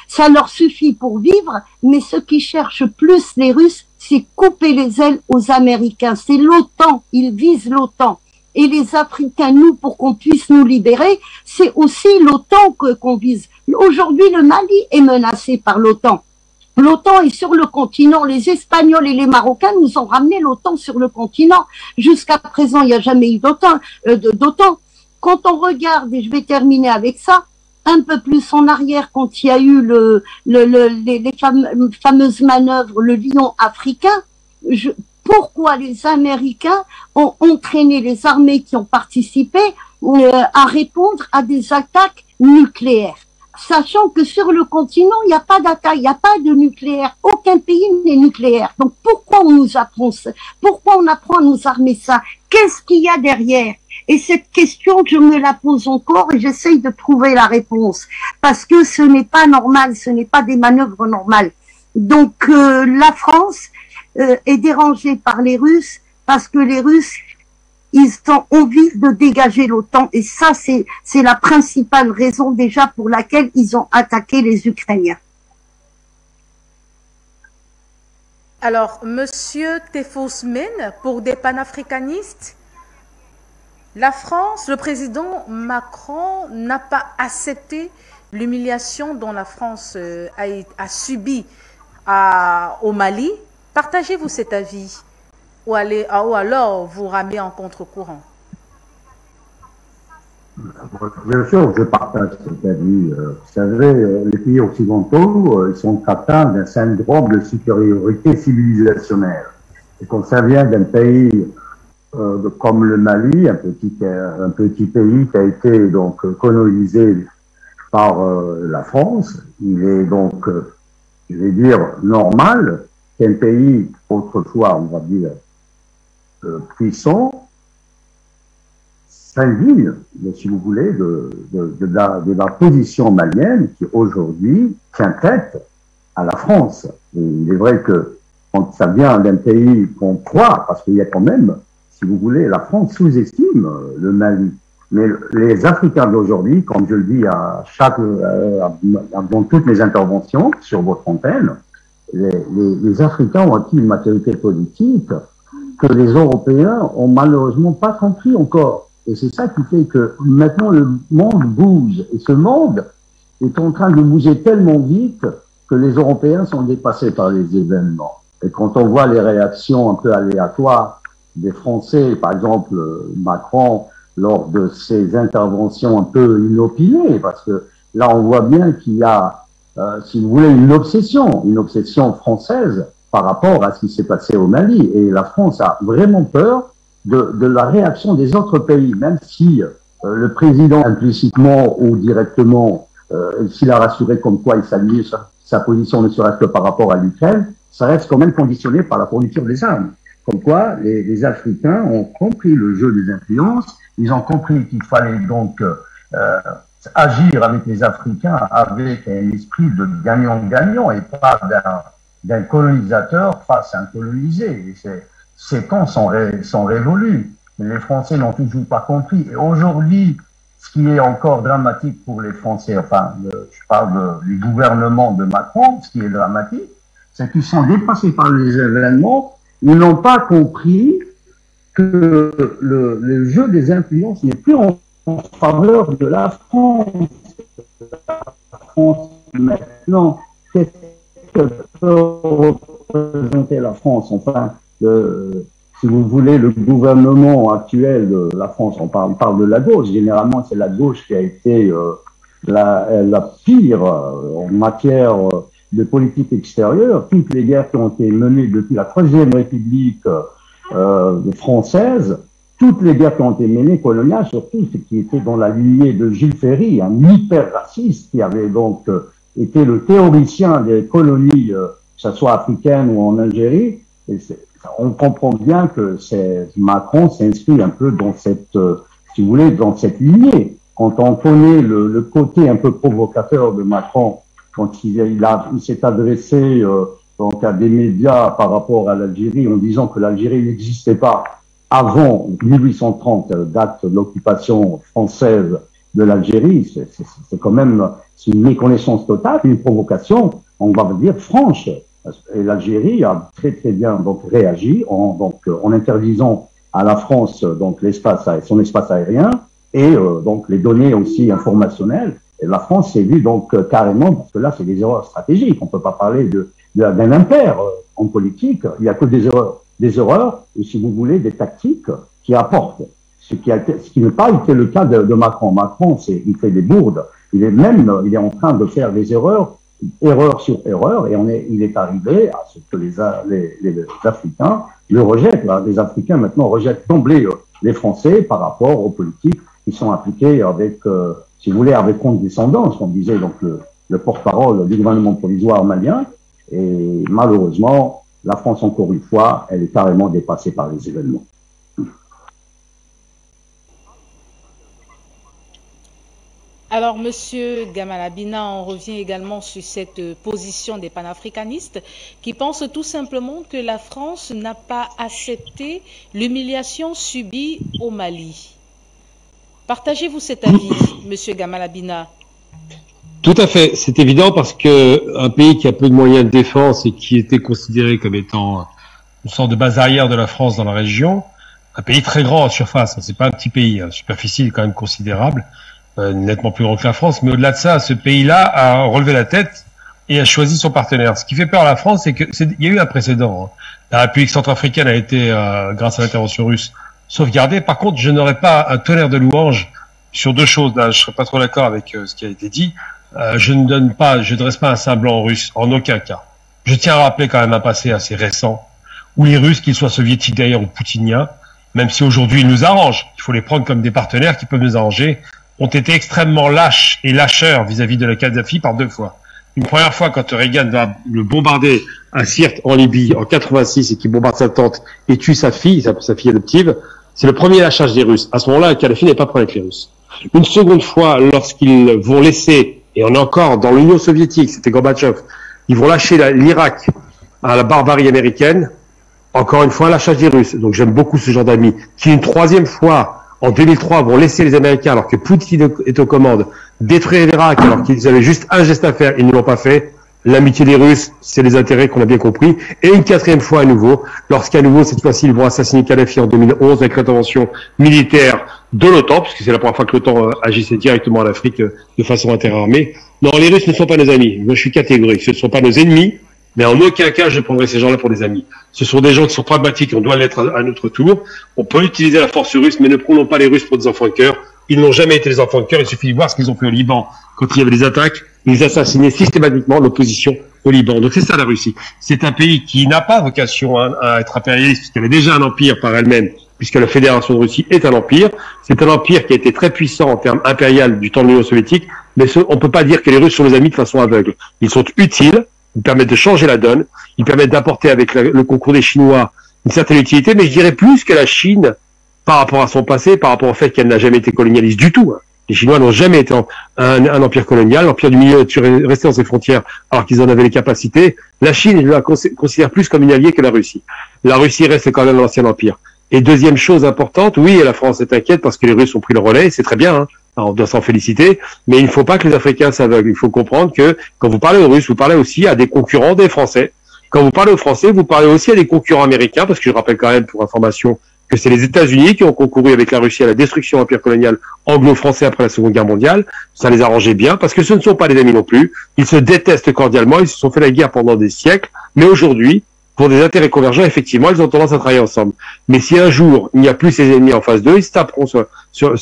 [SPEAKER 3] ça leur suffit pour vivre, mais ce qui cherchent plus les Russes, c'est couper les ailes aux Américains. C'est l'OTAN. Ils visent l'OTAN. Et les Africains, nous, pour qu'on puisse nous libérer, c'est aussi l'OTAN qu'on vise. Aujourd'hui, le Mali est menacé par l'OTAN. L'OTAN est sur le continent. Les Espagnols et les Marocains nous ont ramené l'OTAN sur le continent. Jusqu'à présent, il n'y a jamais eu d'OTAN. Quand on regarde, et je vais terminer avec ça, un peu plus en arrière, quand il y a eu les fameuses manœuvres, le lion africain, pourquoi les Américains ont entraîné les armées qui ont participé à répondre à des attaques nucléaires, sachant que sur le continent, il n'y a pas d'attaque, il n'y a pas de nucléaire, aucun pays n'est nucléaire. Donc pourquoi on nous apprend ça? Pourquoi on apprend à nous armer ça? Qu'est-ce qu'il y a derrière? Et cette question, je me la pose encore et j'essaye de trouver la réponse. Parce que ce n'est pas normal, ce n'est pas des manœuvres normales. Donc la France est dérangée par les Russes parce que les Russes, ils ont envie de dégager l'OTAN. Et ça, c'est la principale raison déjà pour laquelle ils ont attaqué les Ukrainiens.
[SPEAKER 1] Alors, Monsieur Tefosmen, pour des panafricanistes, la France, le président Macron n'a pas accepté l'humiliation dont la France a subi au Mali. Partagez-vous cet avis ou alors vous ramez en contre-courant?
[SPEAKER 7] Bien sûr, je partage cet avis. Vous savez, les pays occidentaux, ils sont atteints d'un syndrome de supériorité civilisationnelle. Et quand ça vient d'un pays comme le Mali, un petit pays qui a été donc colonisé par la France, il est donc, je vais dire, normal qu'un pays autrefois, on va dire, puissant, s'indigne, si vous voulez, de la position malienne qui aujourd'hui tient tête à la France. Et il est vrai que quand ça vient d'un pays qu'on croit, parce qu'il y a quand même, si vous voulez, la France sous-estime le Mali. Mais les Africains d'aujourd'hui, comme je le dis dans toutes mes interventions sur votre antenne, les Africains ont acquis une maturité politique que les Européens ont malheureusement pas compris encore. Et c'est ça qui fait que maintenant le monde bouge. Et ce monde est en train de bouger tellement vite que les Européens sont dépassés par les événements. Et quand on voit les réactions un peu aléatoires des Français, par exemple Macron, lors de ses interventions un peu inopinées, parce que là on voit bien qu'il y a, si vous voulez, une obsession française par rapport à ce qui s'est passé au Mali. Et la France a vraiment peur de la réaction des autres pays, même si le président implicitement ou directement, s'il a rassuré comme quoi il s'aligne sa position ne serait-ce que par rapport à l'Ukraine, ça reste quand même conditionné par la fourniture des armes. Comme quoi les Africains ont compris le jeu des influences, ils ont compris qu'il fallait donc agir avec les Africains avec un esprit de gagnant-gagnant et pas d'un colonisateur face à un colonisé. Ces temps sont révolus. Les Français n'ont toujours pas compris. Et aujourd'hui, ce qui est encore dramatique pour les Français, enfin, je parle du gouvernement de Macron, ce qui est dramatique, c'est qu'ils sont dépassés par les événements. Ils n'ont pas compris que le jeu des influences n'est plus en faveur de la France. La France, maintenant, qu'est-ce que peut représenter la France? Enfin, si vous voulez, le gouvernement actuel de la France, on parle de la gauche. Généralement, c'est la gauche qui a été la pire en matière de politique extérieure. Toutes les guerres qui ont été menées depuis la Troisième République française, toutes les guerres qui ont été menées, coloniales surtout, ce qui était dans la lignée de Jules Ferry, un hyper-raciste qui avait donc été le théoricien des colonies, que ce soit africaines ou en Algérie. Et on comprend bien que Macron s'inscrit un peu dans cette, si vous voulez, dans cette lignée. Quand on connaît le côté un peu provocateur de Macron, quand il s'est adressé donc à des médias par rapport à l'Algérie en disant que l'Algérie n'existait pas avant 1830, date de l'occupation française de l'Algérie, c'est quand même une méconnaissance totale, une provocation, on va dire franche. Et l'Algérie a très très bien donc réagi en interdisant à la France donc son espace aérien et donc les données aussi informationnelles. Et la France s'est vue donc carrément, parce que là c'est des erreurs stratégiques, on peut pas parler d'un impair en politique, il y a que des erreurs ou si vous voulez des tactiques qui apportent. Ce qui n'a pas été le cas de Macron. Macron, il fait des bourdes. Il est en train de faire des erreur sur erreur, et il est arrivé à ce que les Africains le rejettent. Là. Les Africains maintenant rejettent d'emblée les Français par rapport aux politiques qui sont appliquées avec, si vous voulez, avec condescendance, comme disait donc le porte-parole du gouvernement provisoire malien. Et malheureusement, la France, encore une fois, elle est carrément dépassée par les événements.
[SPEAKER 1] Alors, Monsieur Gamal Abina, on revient également sur cette position des panafricanistes qui pensent tout simplement que la France n'a pas accepté l'humiliation subie au Mali. Partagez-vous cet avis, Monsieur Gamal Abina?
[SPEAKER 2] Tout à fait, c'est évident parce que un pays qui a peu de moyens de défense et qui était considéré comme étant une sorte de base arrière de la France dans la région, un pays très grand en surface, c'est pas un petit pays, superficie est quand même considérable. Nettement plus grand que la France, mais au-delà de ça, ce pays-là a relevé la tête et a choisi son partenaire. Ce qui fait peur à la France, c'est qu'il y a eu un précédent. La République centrafricaine a été, grâce à l'intervention russe, sauvegardée. Par contre, je n'aurais pas un tonnerre de louanges sur deux choses. Là, je serais pas trop d'accord avec ce qui a été dit. Je ne dresse pas un semblant russe, en aucun cas. Je tiens à rappeler quand même un passé assez récent, où les Russes, qu'ils soient soviétiques d'ailleurs ou poutiniens, même si aujourd'hui ils nous arrangent, il faut les prendre comme des partenaires qui peuvent nous arranger, ont été extrêmement lâches et lâcheurs vis-à-vis de la Kadhafi par deux fois. Une première fois quand Reagan va le bombarder à Sirte en Libye en 86 et qu'il bombarde sa tante et tue sa fille adoptive, c'est le premier lâchage des Russes. À ce moment-là, Kadhafi n'est pas prêt avec les Russes. Une seconde fois, lorsqu'ils vont laisser, et on est encore dans l'Union soviétique, c'était Gorbatchev, ils vont lâcher l'Irak à la barbarie américaine, encore une fois, un lâchage des Russes. Donc j'aime beaucoup ce genre d'amis. Qui une troisième fois, en 2003, vont laisser les Américains, alors que Poutine est aux commandes, détruire l'Irak, alors qu'ils avaient juste un geste à faire, ils ne l'ont pas fait. L'amitié des Russes, c'est les intérêts qu'on a bien compris. Et une quatrième fois à nouveau, lorsqu'à nouveau, cette fois-ci, ils vont assassiner Kadhafi en 2011 avec l'intervention militaire de l'OTAN, puisque c'est la première fois que l'OTAN agissait directement en Afrique de façon interarmée. Non, les Russes ne sont pas nos amis. Moi, je suis catégorique. Ce ne sont pas nos ennemis, mais en aucun cas, je prendrai ces gens-là pour des amis. Ce sont des gens qui sont pragmatiques, on doit l'être à notre tour. On peut utiliser la force russe, mais ne prenons pas les Russes pour des enfants de cœur. Ils n'ont jamais été des enfants de cœur. Il suffit de voir ce qu'ils ont fait au Liban quand il y avait des attaques. Ils assassinaient systématiquement l'opposition au Liban. Donc c'est ça la Russie. C'est un pays qui n'a pas vocation à être impérialiste, puisqu'elle est déjà un empire par elle-même, puisque la Fédération de Russie est un empire. C'est un empire qui a été très puissant en termes impérial du temps de l'Union soviétique, mais on ne peut pas dire que les Russes sont nos amis de façon aveugle. Ils sont utiles, ils permettent de changer la donne, ils permettent d'apporter avec le concours des Chinois une certaine utilité, mais je dirais plus que la Chine, par rapport à son passé, par rapport au fait qu'elle n'a jamais été colonialiste du tout. Les Chinois n'ont jamais été un empire colonial. L'empire du milieu est resté dans ses frontières alors qu'ils en avaient les capacités. La Chine, je la considère plus comme une alliée que la Russie. La Russie reste quand même l'ancien empire. Et deuxième chose importante, oui, la France est inquiète parce que les Russes ont pris le relais, c'est très bien, hein. Alors, on doit s'en féliciter, mais il ne faut pas que les Africains s'aveuglent. Il faut comprendre que quand vous parlez aux Russes, vous parlez aussi à des concurrents des Français. Quand vous parlez aux Français, vous parlez aussi à des concurrents américains, parce que je rappelle quand même, pour information, que c'est les États-Unis qui ont concouru avec la Russie à la destruction de l'empire colonial anglo-français après la Seconde Guerre mondiale. Ça les arrangeait bien, parce que ce ne sont pas des amis non plus. Ils se détestent cordialement, ils se sont fait la guerre pendant des siècles, mais aujourd'hui, pour des intérêts convergents, effectivement, ils ont tendance à travailler ensemble. Mais si un jour, il n'y a plus ces ennemis en face d'eux, ils se taperont sur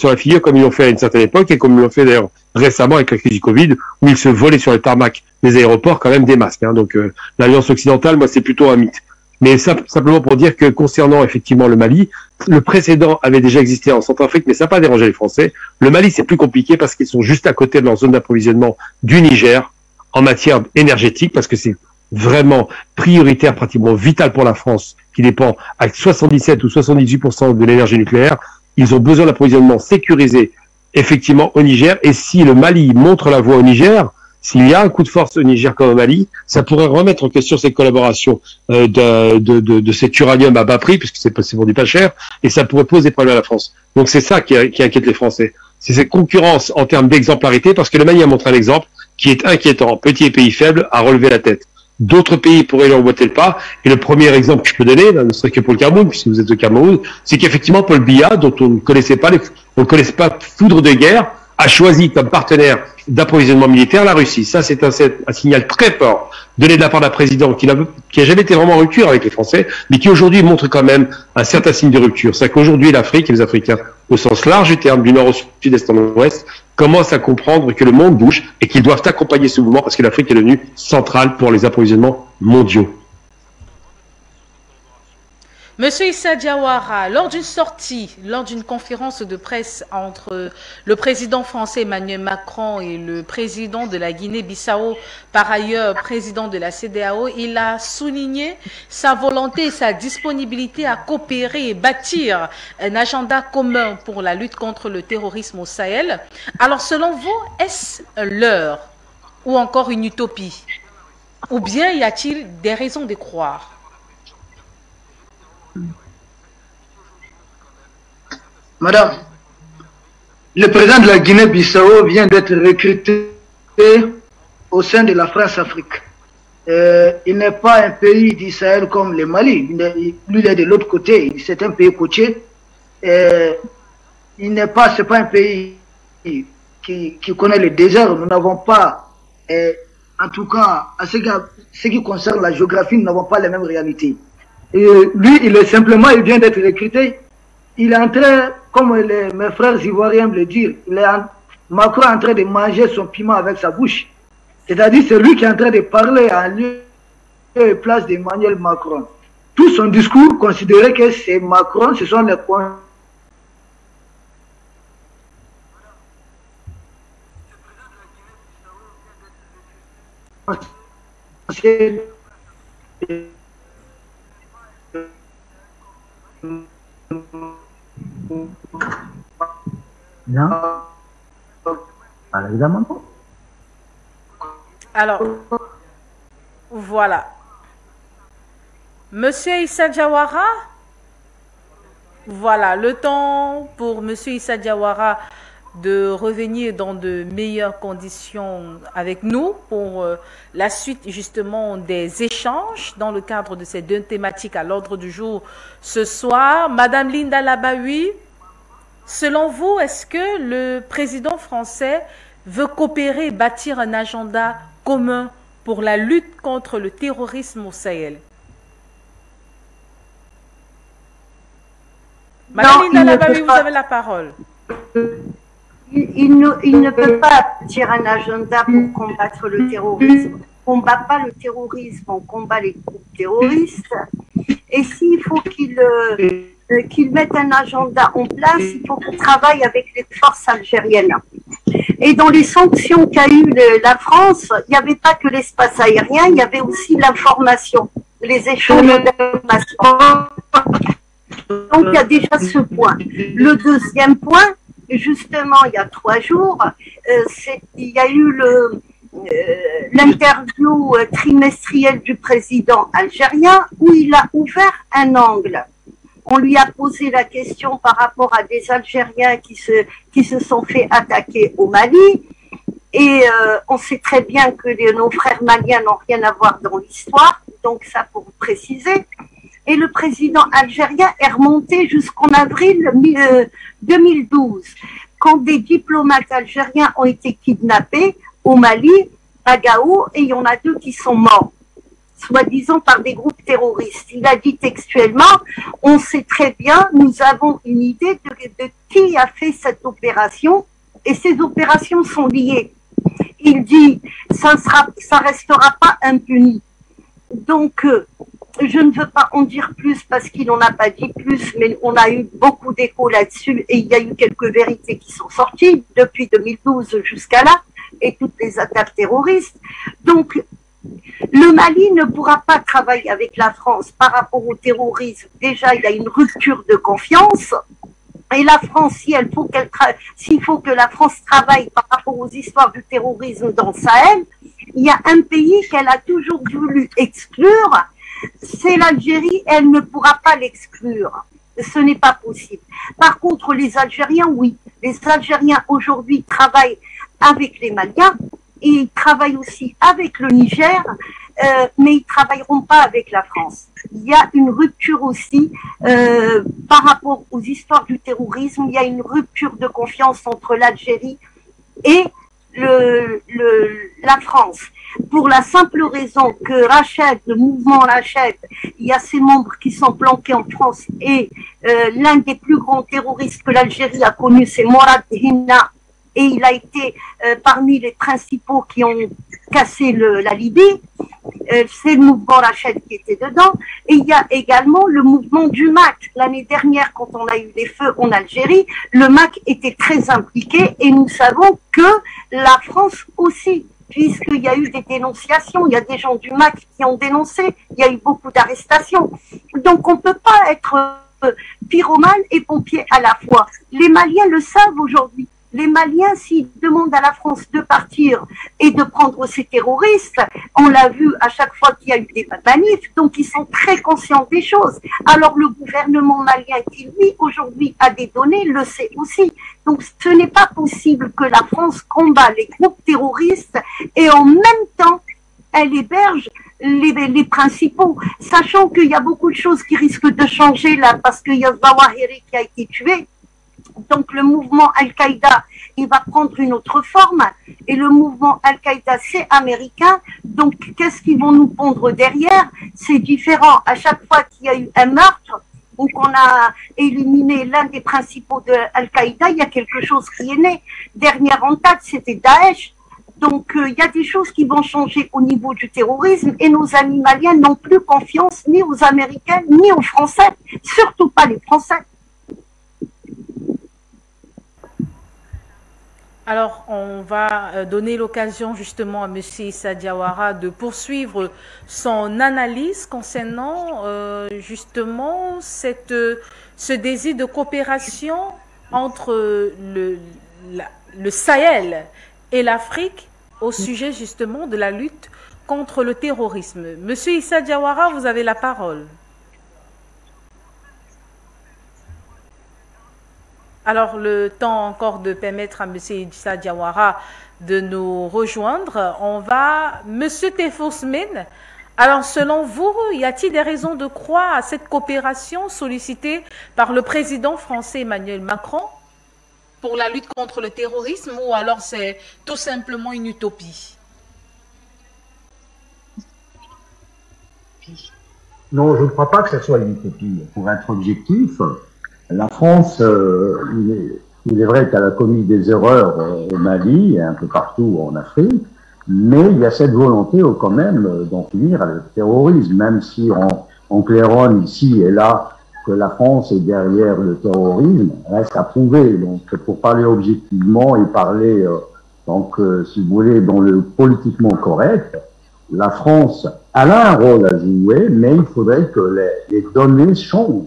[SPEAKER 2] la figure comme ils l'ont fait à une certaine époque, et comme ils l'ont fait d'ailleurs récemment avec la crise du Covid, où ils se volaient sur les tarmacs des aéroports quand même des masques. Hein. Donc l'Alliance occidentale, moi, c'est plutôt un mythe. Mais simplement pour dire que concernant effectivement le Mali, le précédent avait déjà existé en Centrafrique, mais ça n'a pas dérangé les Français. Le Mali, c'est plus compliqué parce qu'ils sont juste à côté de leur zone d'approvisionnement du Niger en matière énergétique, parce que c'est vraiment prioritaire, pratiquement vital pour la France, qui dépend à 77 ou 78% de l'énergie nucléaire. Ils ont besoin d'approvisionnement sécurisé effectivement au Niger. Et si le Mali montre la voie au Niger, s'il y a un coup de force au Niger comme au Mali, ça pourrait remettre en question ces collaborations de cet uranium à bas prix, puisque c'est vendu pas cher, et ça pourrait poser problème à la France. Donc c'est ça qui inquiète les Français. C'est cette concurrence en termes d'exemplarité, parce que le Mali a montré un exemple qui est inquiétant. Petit et pays faible à relever la tête. D'autres pays pourraient leur emboîter le pas. Et le premier exemple que je peux donner, ne serait que pour le Cameroun, puisque vous êtes au Cameroun, c'est qu'effectivement Paul Biya, dont on ne connaissait pas foudre de guerre, a choisi comme partenaire d'approvisionnement militaire la Russie. Ça, c'est un signal très fort donné de la part d'un président qui a jamais été vraiment en rupture avec les Français, mais qui aujourd'hui montre quand même un certain signe de rupture. C'est qu'aujourd'hui, l'Afrique et les Africains, au sens large du terme, du nord au sud, est en ouest, commencent à comprendre que le monde bouge et qu'ils doivent accompagner ce mouvement parce que l'Afrique est devenue centrale pour les approvisionnements mondiaux.
[SPEAKER 1] Monsieur Issa Diawara, lors d'une conférence de presse entre le président français Emmanuel Macron et le président de la Guinée-Bissau, par ailleurs président de la CEDEAO, il a souligné sa volonté et sa disponibilité à coopérer et bâtir un agenda commun pour la lutte contre le terrorisme au Sahel. Alors, selon vous, est-ce l'heure ou encore une utopie? Ou bien y a-t-il des raisons de croire?
[SPEAKER 6] Madame, le président de la Guinée-Bissau vient d'être recruté au sein de la France-Afrique. Il n'est pas un pays d'Israël comme le Mali. Lui, il est de l'autre côté. C'est un pays côtier. C'est pas un pays qui connaît le désert. Nous n'avons pas en tout cas, à ce qui concerne la géographie, nous n'avons pas les mêmes réalités. Et lui, il vient d'être recruté. Il est en train, comme mes frères ivoiriens me le disent, Macron est en train de manger son piment avec sa bouche. C'est-à-dire, c'est lui qui est en train de parler en lieu et place d'Emmanuel Macron. Tout son discours considérait que c'est Macron, ce sont les points.
[SPEAKER 7] Non. Évidemment pas.
[SPEAKER 1] Alors, voilà. Monsieur Issa Diawara, voilà, le temps pour Monsieur Issa Diawara de revenir dans de meilleures conditions avec nous pour la suite justement des échanges dans le cadre de ces deux thématiques à l'ordre du jour ce soir. Madame Linda Labaoui, selon vous, est-ce que le président français veut coopérer et bâtir un agenda commun pour la lutte contre le terrorisme au Sahel? Madame Linda Labaoui, vous avez la parole.
[SPEAKER 3] Il ne peut pas bâtir un agenda pour combattre le terrorisme. On ne combat pas le terrorisme, on combat les groupes terroristes. Et s'il faut qu'il mette un agenda en place, il faut qu'il travaille avec les forces algériennes. Et dans les sanctions qu'a eu la France, il n'y avait pas que l'espace aérien, il y avait aussi l'information, les échanges d'informations. Donc il y a déjà ce point. Le deuxième point, justement, il y a 3 jours, il y a eu l'interview trimestrielle du président algérien où il a ouvert un angle. On lui a posé la question par rapport à des Algériens qui se sont fait attaquer au Mali. Et on sait très bien que nos frères maliens n'ont rien à voir dans l'histoire. Donc ça pour vous préciser. Et le président algérien est remonté jusqu'en avril 2012, quand des diplomates algériens ont été kidnappés au Mali, à Gao, et il y en a 2 qui sont morts, soi-disant par des groupes terroristes. Il a dit textuellement, on sait très bien, nous avons une idée de qui a fait cette opération, et ces opérations sont liées. Il dit, ça restera pas impuni. Donc, je ne veux pas en dire plus parce qu'il n'en a pas dit plus, mais on a eu beaucoup d'échos là-dessus et il y a eu quelques vérités qui sont sorties depuis 2012 jusqu'à là et toutes les attaques terroristes. Donc, le Mali ne pourra pas travailler avec la France par rapport au terrorisme. Déjà, il y a une rupture de confiance. Et la France, s'il faut que la France travaille par rapport aux histoires du terrorisme dans le Sahel, il y a un pays qu'elle a toujours voulu exclure, c'est l'Algérie, elle ne pourra pas l'exclure. Ce n'est pas possible. Par contre, les Algériens, oui. Les Algériens aujourd'hui travaillent avec les Maliens et ils travaillent aussi avec le Niger, mais ils ne travailleront pas avec la France. Il y a une rupture aussi par rapport aux histoires du terrorisme. Il y a une rupture de confiance entre l'Algérie et la France. Pour la simple raison que Rachid, le mouvement Rachid, il y a ses membres qui sont planqués en France et l'un des plus grands terroristes que l'Algérie a connu, c'est Mourad Hinna, et il a été parmi les principaux qui ont cassé la Libye. C'est le mouvement Rachid qui était dedans. Et il y a également le mouvement du MAC. L'année dernière, quand on a eu les feux en Algérie, le MAC était très impliqué et nous savons que la France aussi, puisqu'il y a eu des dénonciations, il y a des gens du MAC qui ont dénoncé, il y a eu beaucoup d'arrestations. Donc on ne peut pas être pyromane et pompier à la fois. Les Maliens le savent aujourd'hui. Les Maliens, s'ils demandent à la France de partir et de prendre ces terroristes, on l'a vu à chaque fois qu'il y a eu des manifs, donc ils sont très conscients des choses. Alors le gouvernement malien qui, lui, aujourd'hui a des données, le sait aussi. Donc ce n'est pas possible que la France combat les groupes terroristes et en même temps, elle héberge les principaux, sachant qu'il y a beaucoup de choses qui risquent de changer là, parce qu'il y a Zawahiri qui a été tué. Donc le mouvement Al-Qaïda il va prendre une autre forme. Et le mouvement Al-Qaïda, c'est américain. Donc, qu'est-ce qu'ils vont nous pondre derrière? C'est différent. À chaque fois qu'il y a eu un meurtre, ou qu'on a éliminé l'un des principaux de Al-Qaïda, il y a quelque chose qui est né. Dernière en date, c'était Daesh. Donc, il y a des choses qui vont changer au niveau du terrorisme et nos amis maliens n'ont plus confiance ni aux Américains, ni aux Français. Surtout pas les Français.
[SPEAKER 1] Alors, on va donner l'occasion justement à M. Issa Diawara de poursuivre son analyse concernant justement ce désir de coopération entre le Sahel et l'Afrique au sujet justement de la lutte contre le terrorisme. M. Issa Diawara, vous avez la parole. Alors, le temps encore de permettre à M. Issa Diawara de nous rejoindre. On va... M. Tefosmen, alors selon vous, y a-t-il des raisons de croire à cette coopération sollicitée par le président français Emmanuel Macron pour la lutte contre le terrorisme, ou alors c'est tout simplement une utopie?
[SPEAKER 7] Non, je ne crois pas que ce soit une utopie. Pour être objectif, la France, il est vrai qu'elle a commis des erreurs au Mali et un peu partout en Afrique, mais il y a cette volonté quand même d'en finir avec le terrorisme, même si on claironne ici et là que la France est derrière le terrorisme, reste à prouver. Donc, pour parler objectivement et parler, si vous voulez, dans le politiquement correct, la France, elle a un rôle à jouer, mais il faudrait que les données changent.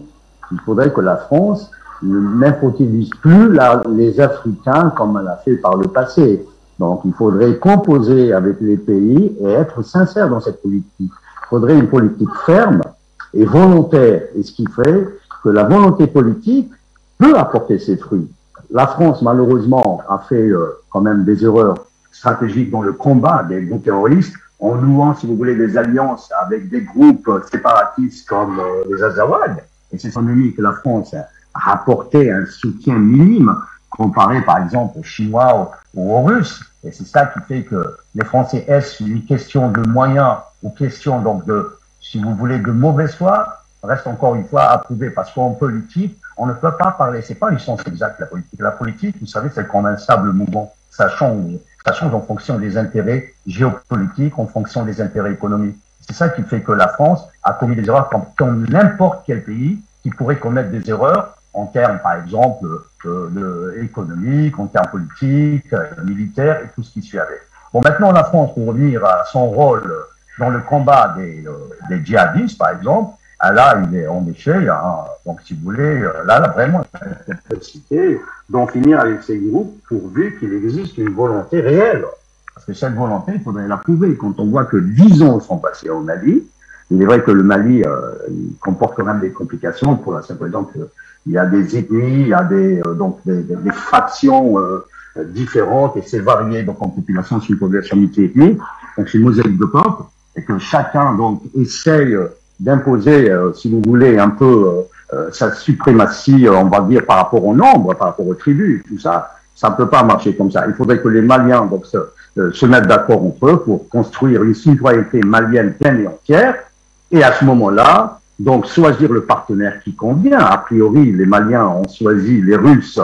[SPEAKER 7] Il faudrait que la France n'infantilise plus les Africains comme elle a fait par le passé. Donc, il faudrait composer avec les pays et être sincère dans cette politique. Il faudrait une politique ferme et volontaire. Et ce qui fait que la volonté politique peut apporter ses fruits. La France, malheureusement, a fait quand même des erreurs stratégiques dans le combat des groupes terroristes, en nouant, si vous voulez, des alliances avec des groupes séparatistes comme les Azawad. Et c'est son ennemi que la France a apporté un soutien minime comparé, par exemple, aux Chinois ou aux Russes. Et c'est ça qui fait que les Français, est-ce une question de moyens ou question donc de, si vous voulez, de mauvaise foi, reste encore une fois à prouver. Parce qu'en politique, on ne peut pas parler, c'est pas une science exacte, la politique. La politique, vous savez, c'est comme un sable mouvant. Ça change en fonction des intérêts géopolitiques, en fonction des intérêts économiques. C'est ça qui fait que la France a commis des erreurs comme n'importe quel pays qui pourrait commettre des erreurs en termes, par exemple, économiques, en termes politiques, militaires et tout ce qui suit avec. Bon, maintenant, la France, pour revenir à son rôle dans le combat des djihadistes, par exemple, là, il est en effet, donc si vous voulez, là, vraiment, la capacité d'en finir avec ces groupes pourvu qu'il existe une volonté réelle. Parce que cette volonté, il faudrait la prouver. Quand on voit que 10 ans sont passés au Mali, il est vrai que le Mali il comporte quand même des complications pour la simple raison qu'il y a des ethnies, il y a des factions différentes et c'est varié donc en population, c'est une population multi-ethnique, donc c'est une mosaïque de peuples et que chacun donc essaye d'imposer, si vous voulez, un peu sa suprématie, on va dire, par rapport au nombre, par rapport aux tribus, tout ça. Ça ne peut pas marcher comme ça. Il faudrait que les Maliens donc se mettent d'accord entre eux pour construire une citoyenneté malienne pleine et entière. Et à ce moment-là, donc choisir le partenaire qui convient. A priori, les Maliens ont choisi les Russes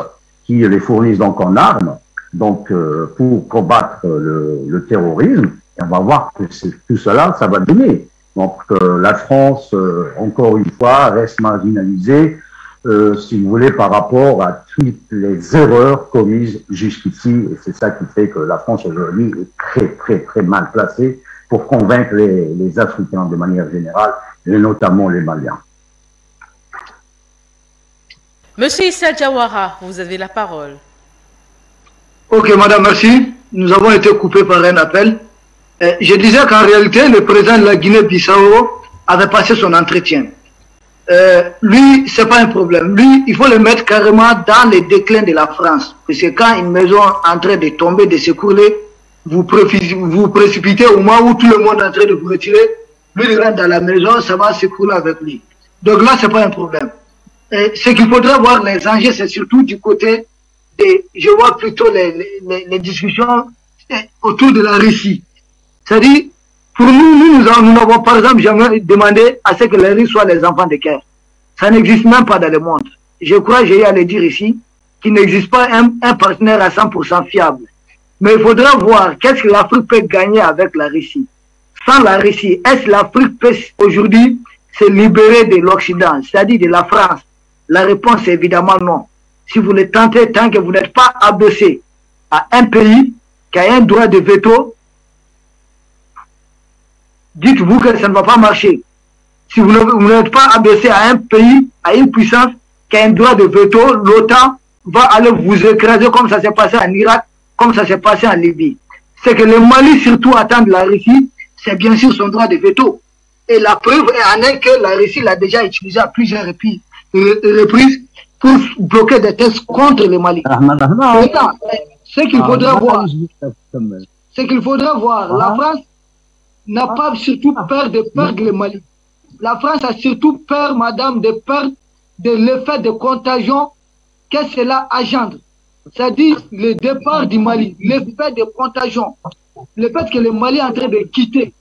[SPEAKER 7] qui les fournissent donc en armes, donc pour combattre le terrorisme. Et on va voir que tout cela, ça va donner. Donc la France, encore une fois, reste marginalisée. Si vous voulez, par rapport à toutes les erreurs commises jusqu'ici. Et c'est ça qui fait que la France aujourd'hui est très, très, très mal placée pour convaincre les Africains de manière générale, et notamment les Maliens.
[SPEAKER 1] Monsieur Issa Diawara, vous avez la parole.
[SPEAKER 6] Ok, madame, merci. Nous avons été coupés par un appel. Je disais qu'en réalité, le président de la Guinée-Bissau avait passé son entretien. Lui, c'est pas un problème. Lui, il faut le mettre carrément dans les déclins de la France. Parce que quand une maison est en train de tomber, de s'écrouler, vous précipitez au moment où tout le monde est en train de vous retirer. Lui, il rentre dans la maison, ça va s'écrouler avec lui. Donc là, c'est pas un problème. Ce qu'il faudrait voir les enjeux, c'est surtout du côté et je vois plutôt les discussions autour de la Russie. C'est-à-dire, pour nous n'avons par exemple jamais demandé à ce que les Russes soient les enfants de cœur. Ça n'existe même pas dans le monde. Je crois, j'ai à le dire ici, qu'il n'existe pas un partenaire à 100% fiable. Mais il faudra voir qu'est-ce que l'Afrique peut gagner avec la Russie. Sans la Russie, est-ce que l'Afrique peut aujourd'hui se libérer de l'Occident, c'est-à-dire de la France? La réponse est évidemment non. Si vous le tentez, tant que vous n'êtes pas adossé à un pays qui a un droit de veto, dites-vous que ça ne va pas marcher. Si vous n'êtes pas adossé à un pays, à une puissance qui a un droit de veto, l'OTAN va aller vous écraser comme ça s'est passé en Irak, comme ça s'est passé en Libye. C'est que le Mali surtout attend de la Russie, c'est bien sûr son droit de veto. Et la preuve en est que la Russie l'a déjà utilisé à plusieurs reprises pour bloquer des tests contre le Mali. Ce qu'il faudra voir, la France n'a pas surtout peur de perdre le Mali. La France a surtout peur, madame, de perdre de l'effet de contagion que cela engendre. C'est-à-dire le départ du Mali, l'effet de contagion, le fait que le Mali est en train de quitter.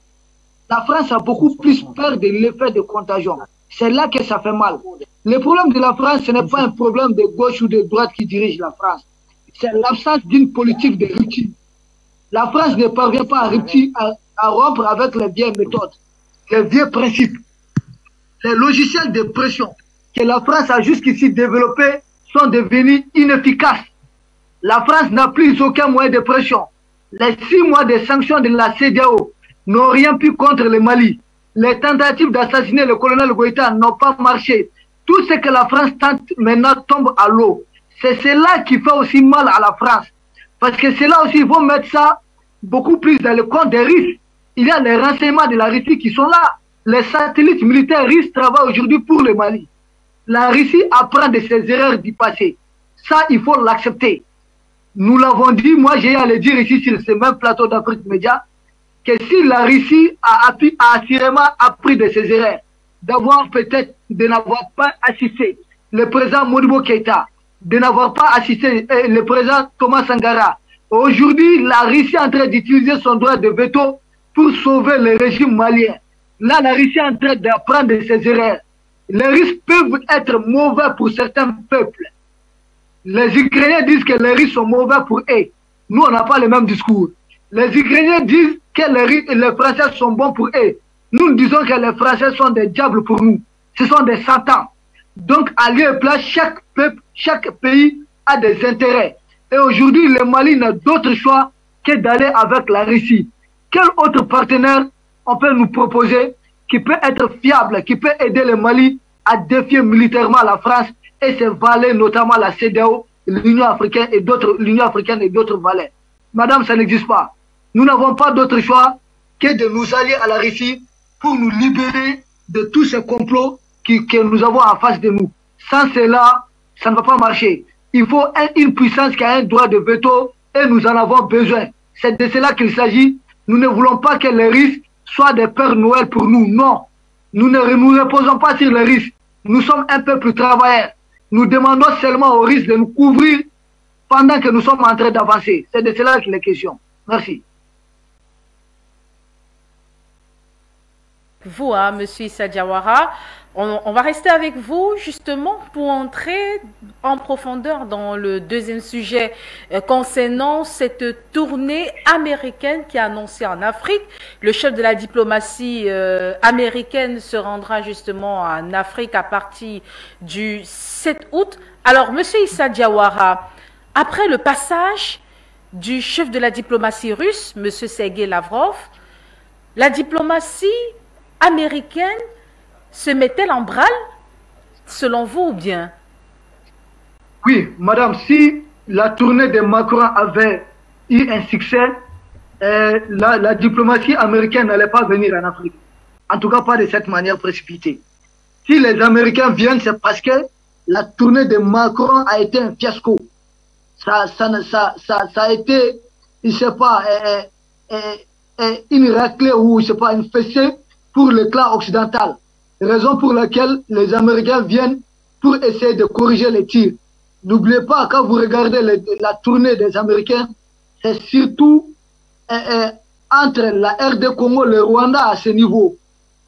[SPEAKER 6] La France a beaucoup plus peur de l'effet de contagion. C'est là que ça fait mal. Le problème de la France, ce n'est pas un problème de gauche ou de droite qui dirige la France. C'est l'absence d'une politique de rupture. La France ne parvient pas à rompre avec les vieilles méthodes, les vieux principes. Les logiciels de pression que la France a jusqu'ici développés sont devenus inefficaces. La France n'a plus aucun moyen de pression. Les 6 mois de sanctions de la CEDEAO n'ont rien pu contre le Mali. Les tentatives d'assassiner le colonel Goïta n'ont pas marché. Tout ce que la France tente maintenant tombe à l'eau. C'est cela qui fait aussi mal à la France. Parce que c'est là aussi, il faut mettre ça beaucoup plus dans le compte des risques. Il y a les renseignements de la Russie qui sont là. Les satellites militaires russes travaillent aujourd'hui pour le Mali. La Russie apprend de ses erreurs du passé. Ça, il faut l'accepter. Nous l'avons dit, moi j'ai à le dire ici sur ce même plateau d'Afrique Média, que si la Russie a assurément appris de ses erreurs, d'avoir peut-être, de n'avoir pas assisté le président Modibo Keïta, de n'avoir pas assisté le président Thomas Sankara. Aujourd'hui, la Russie est en train d'utiliser son droit de veto pour sauver le régime malien. Là, la Russie est en train d'apprendre de ses erreurs. Les Russes peuvent être mauvais pour certains peuples. Les Ukrainiens disent que les Russes sont mauvais pour eux. Nous, on n'a pas le même discours. Les Ukrainiens disent que les Français sont bons pour eux. Nous disons que les Français sont des diables pour nous. Ce sont des satans. Donc, à lieu et place, chaque peuple, chaque pays a des intérêts. Et aujourd'hui, le Mali n'a d'autre choix que d'aller avec la Russie. Quel autre partenaire on peut nous proposer qui peut être fiable, qui peut aider le Mali à défier militairement la France et ses valets, notamment la CEDEAO, l'Union africaine et d'autres valets? Madame, ça n'existe pas. Nous n'avons pas d'autre choix que de nous allier à la Russie pour nous libérer de tous ces complots que nous avons en face de nous. Sans cela, ça ne va pas marcher. Il faut une puissance qui a un droit de veto et nous en avons besoin. C'est de cela qu'il s'agit. Nous ne voulons pas que les Russes soient des Pères Noël pour nous. Non. Nous ne nous reposons pas sur les Russes. Nous sommes un peuple travailleur. Nous demandons seulement aux Russes de nous couvrir pendant que nous sommes en train d'avancer. C'est de cela qu'il est question. Merci.
[SPEAKER 1] Vous, hein, Monsieur Issa Diawara, on va rester avec vous justement pour entrer en profondeur dans le deuxième sujet concernant cette tournée américaine qui est annoncée en Afrique. Le chef de la diplomatie américaine se rendra justement en Afrique à partir du 7 août. Alors, Monsieur Issa Diawara, après le passage du chef de la diplomatie russe, Monsieur Sergueï Lavrov, la diplomatie américaine se met-elle en branle, selon vous ou bien?
[SPEAKER 6] Oui, madame, si la tournée de Macron avait eu un succès, la diplomatie américaine n'allait pas venir en Afrique. En tout cas, pas de cette manière précipitée. Si les Américains viennent, c'est parce que la tournée de Macron a été un fiasco. Ça a été, je sais pas, une raclée ou, je sais pas, une fessée pour le clan occidental. Raison pour laquelle les Américains viennent pour essayer de corriger les tirs. N'oubliez pas, quand vous regardez la tournée des Américains, c'est surtout entre la RD Congo et le Rwanda à ce niveau.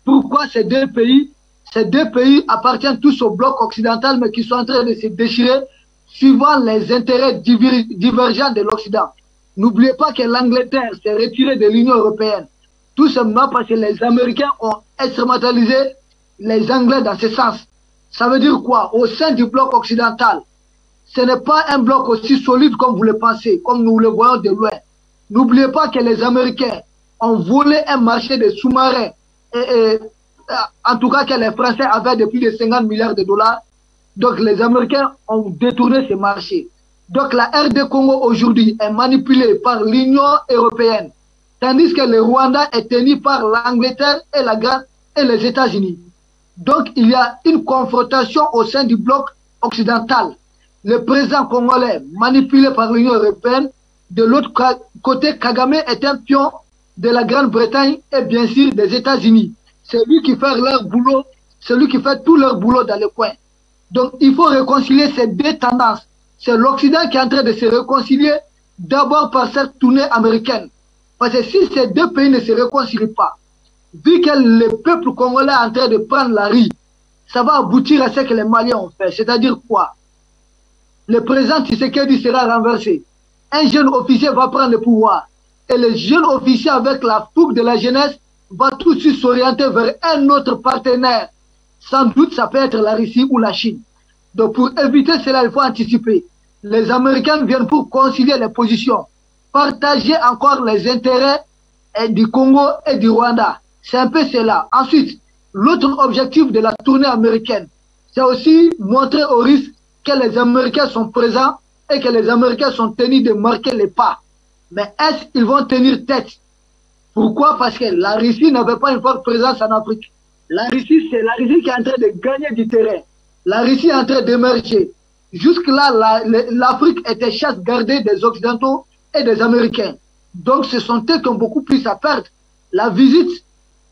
[SPEAKER 6] Pourquoi ces deux pays appartiennent tous au bloc occidental, mais qui sont en train de se déchirer suivant les intérêts divergents de l'Occident. N'oubliez pas que l'Angleterre s'est retirée de l'Union européenne, tout simplement parce que les Américains ont instrumentalisé les Anglais dans ce sens. Ça veut dire quoi? Au sein du bloc occidental, ce n'est pas un bloc aussi solide comme vous le pensez, comme nous le voyons de loin. N'oubliez pas que les Américains ont volé un marché de sous-marins, en tout cas que les Français avaient de plus de 50 milliards de dollars. Donc les Américains ont détourné ce marché. Donc la RD Congo aujourd'hui est manipulée par l'Union européenne, tandis que le Rwanda est tenu par l'Angleterre et les États-Unis. Donc il y a une confrontation au sein du bloc occidental. Le président congolais manipulé par l'Union européenne, de l'autre côté Kagame est un pion de la Grande-Bretagne et bien sûr des États-Unis. C'est lui qui fait leur boulot, c'est lui qui fait tout leur boulot dans le coin. Donc il faut réconcilier ces deux tendances. C'est l'Occident qui est en train de se réconcilier d'abord par cette tournée américaine. Parce que si ces deux pays ne se réconcilient pas, vu que le peuple congolais est en train de prendre la rue, ça va aboutir à ce que les Maliens ont fait. C'est-à-dire quoi? Le président Tshisekedi sera renversé. Un jeune officier va prendre le pouvoir. Et le jeune officier, avec la fougue de la jeunesse, va tout de suite s'orienter vers un autre partenaire. Sans doute, ça peut être la Russie ou la Chine. Donc, pour éviter cela, il faut anticiper. Les Américains viennent pour concilier les positions, partager encore les intérêts du Congo et du Rwanda. C'est un peu cela. Ensuite, l'autre objectif de la tournée américaine, c'est aussi montrer au risque que les Américains sont présents et que les Américains sont tenus de marquer les pas. Mais est-ce qu'ils vont tenir tête? Pourquoi? Parce que la Russie n'avait pas une forte présence en Afrique. La Russie, c'est la Russie qui est en train de gagner du terrain. La Russie est en train d'émerger. Jusque-là, l'Afrique était chasse gardée des Occidentaux et des Américains. Donc, ce sont eux qui ont beaucoup plus à perdre. La visite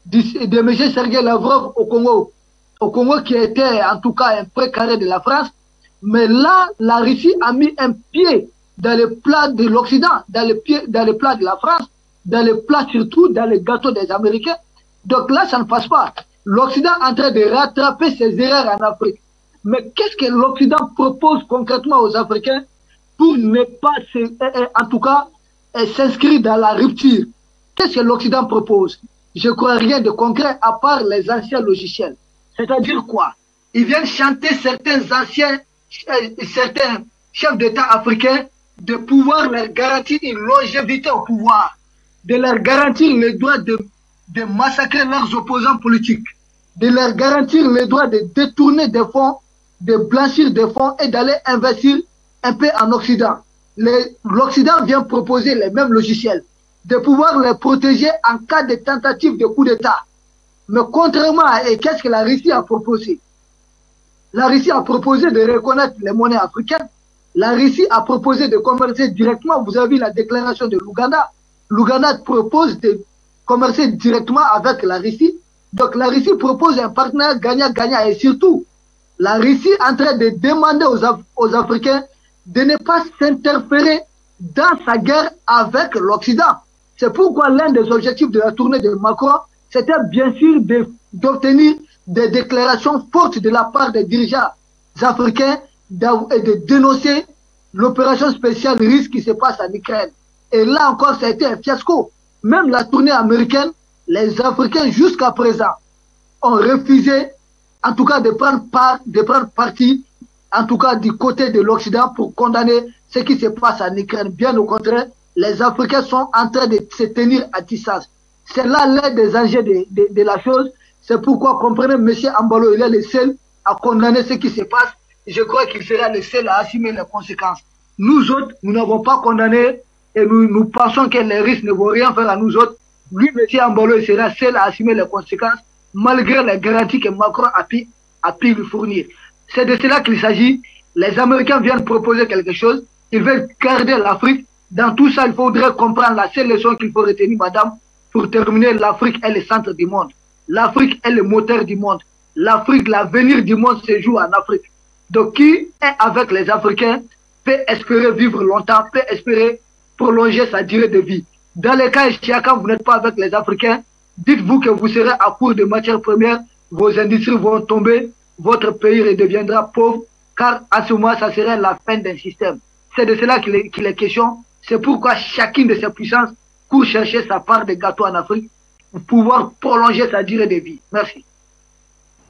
[SPEAKER 6] de M. Sergei Lavrov au Congo qui était en tout cas un précaré de la France. Mais là, la Russie a mis un pied dans le plat de l'Occident, dans le plat de la France, dans le plat surtout dans le gâteau des Américains. Donc là, ça ne passe pas. L'Occident est en train de rattraper ses erreurs en Afrique. Mais qu'est-ce que l'Occident propose concrètement aux Africains pour ne pas, en tout cas, s'inscrire dans la rupture? Qu'est-ce que l'Occident propose? Je crois rien de concret à part les anciens logiciels. C'est-à-dire quoi? Ils viennent chanter certains chefs d'État africains de pouvoir leur garantir une longévité au pouvoir, de leur garantir le droit de massacrer leurs opposants politiques, de leur garantir le droit de détourner des fonds, de blanchir des fonds et d'aller investir un peu en Occident. L'Occident vient proposer les mêmes logiciels, de pouvoir les protéger en cas de tentative de coup d'État. Mais contrairement à qu'est-ce que la Russie a proposé? La Russie a proposé de reconnaître les monnaies africaines. La Russie a proposé de commercer directement. Vous avez vu la déclaration de l'Ouganda. L'Ouganda propose de commercer directement avec la Russie. Donc la Russie propose un partenaire gagnant-gagnant. Et surtout, la Russie est en train de demander aux Africains de ne pas s'interférer dans sa guerre avec l'Occident. C'est pourquoi l'un des objectifs de la tournée de Macron, c'était bien sûr d'obtenir des déclarations fortes de la part des dirigeants africains et de dénoncer l'opération spéciale russe qui se passe en Ukraine. Et là encore, ça a été un fiasco. Même la tournée américaine, les Africains jusqu'à présent ont refusé, en tout cas, de prendre parti, en tout cas du côté de l'Occident pour condamner ce qui se passe en Ukraine. Bien au contraire, les Africains sont en train de se tenir à distance. C'est là l'un des enjeux de la chose. C'est pourquoi, comprenez, M. Ambalo, il est le seul à condamner ce qui se passe. Je crois qu'il sera le seul à assumer les conséquences. Nous autres, nous n'avons pas condamné et nous pensons que les risques ne vont rien faire à nous autres. Lui, M. Ambalo, il sera seul à assumer les conséquences malgré les garanties que Macron a pu lui fournir. C'est de cela qu'il s'agit. Les Américains viennent proposer quelque chose. Ils veulent garder l'Afrique. Dans tout ça, il faudrait comprendre la seule leçon qu'il faut retenir, madame. Pour terminer, l'Afrique est le centre du monde. L'Afrique est le moteur du monde. L'Afrique, l'avenir du monde se joue en Afrique. Donc, qui est avec les Africains peut espérer vivre longtemps, peut espérer prolonger sa durée de vie. Dans les cas échéants, quand vous n'êtes pas avec les Africains, dites-vous que vous serez à court de matières premières, vos industries vont tomber, votre pays redeviendra pauvre, car à ce moment, ça serait la fin d'un système. C'est de cela qu'il est question. C'est pourquoi chacune de ces puissances court chercher sa part de gâteau en Afrique pour pouvoir prolonger sa durée de vie. Merci.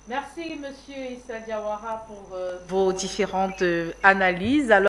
[SPEAKER 1] Merci, Monsieur Issa Diawara, pour vos différentes analyses. Alors...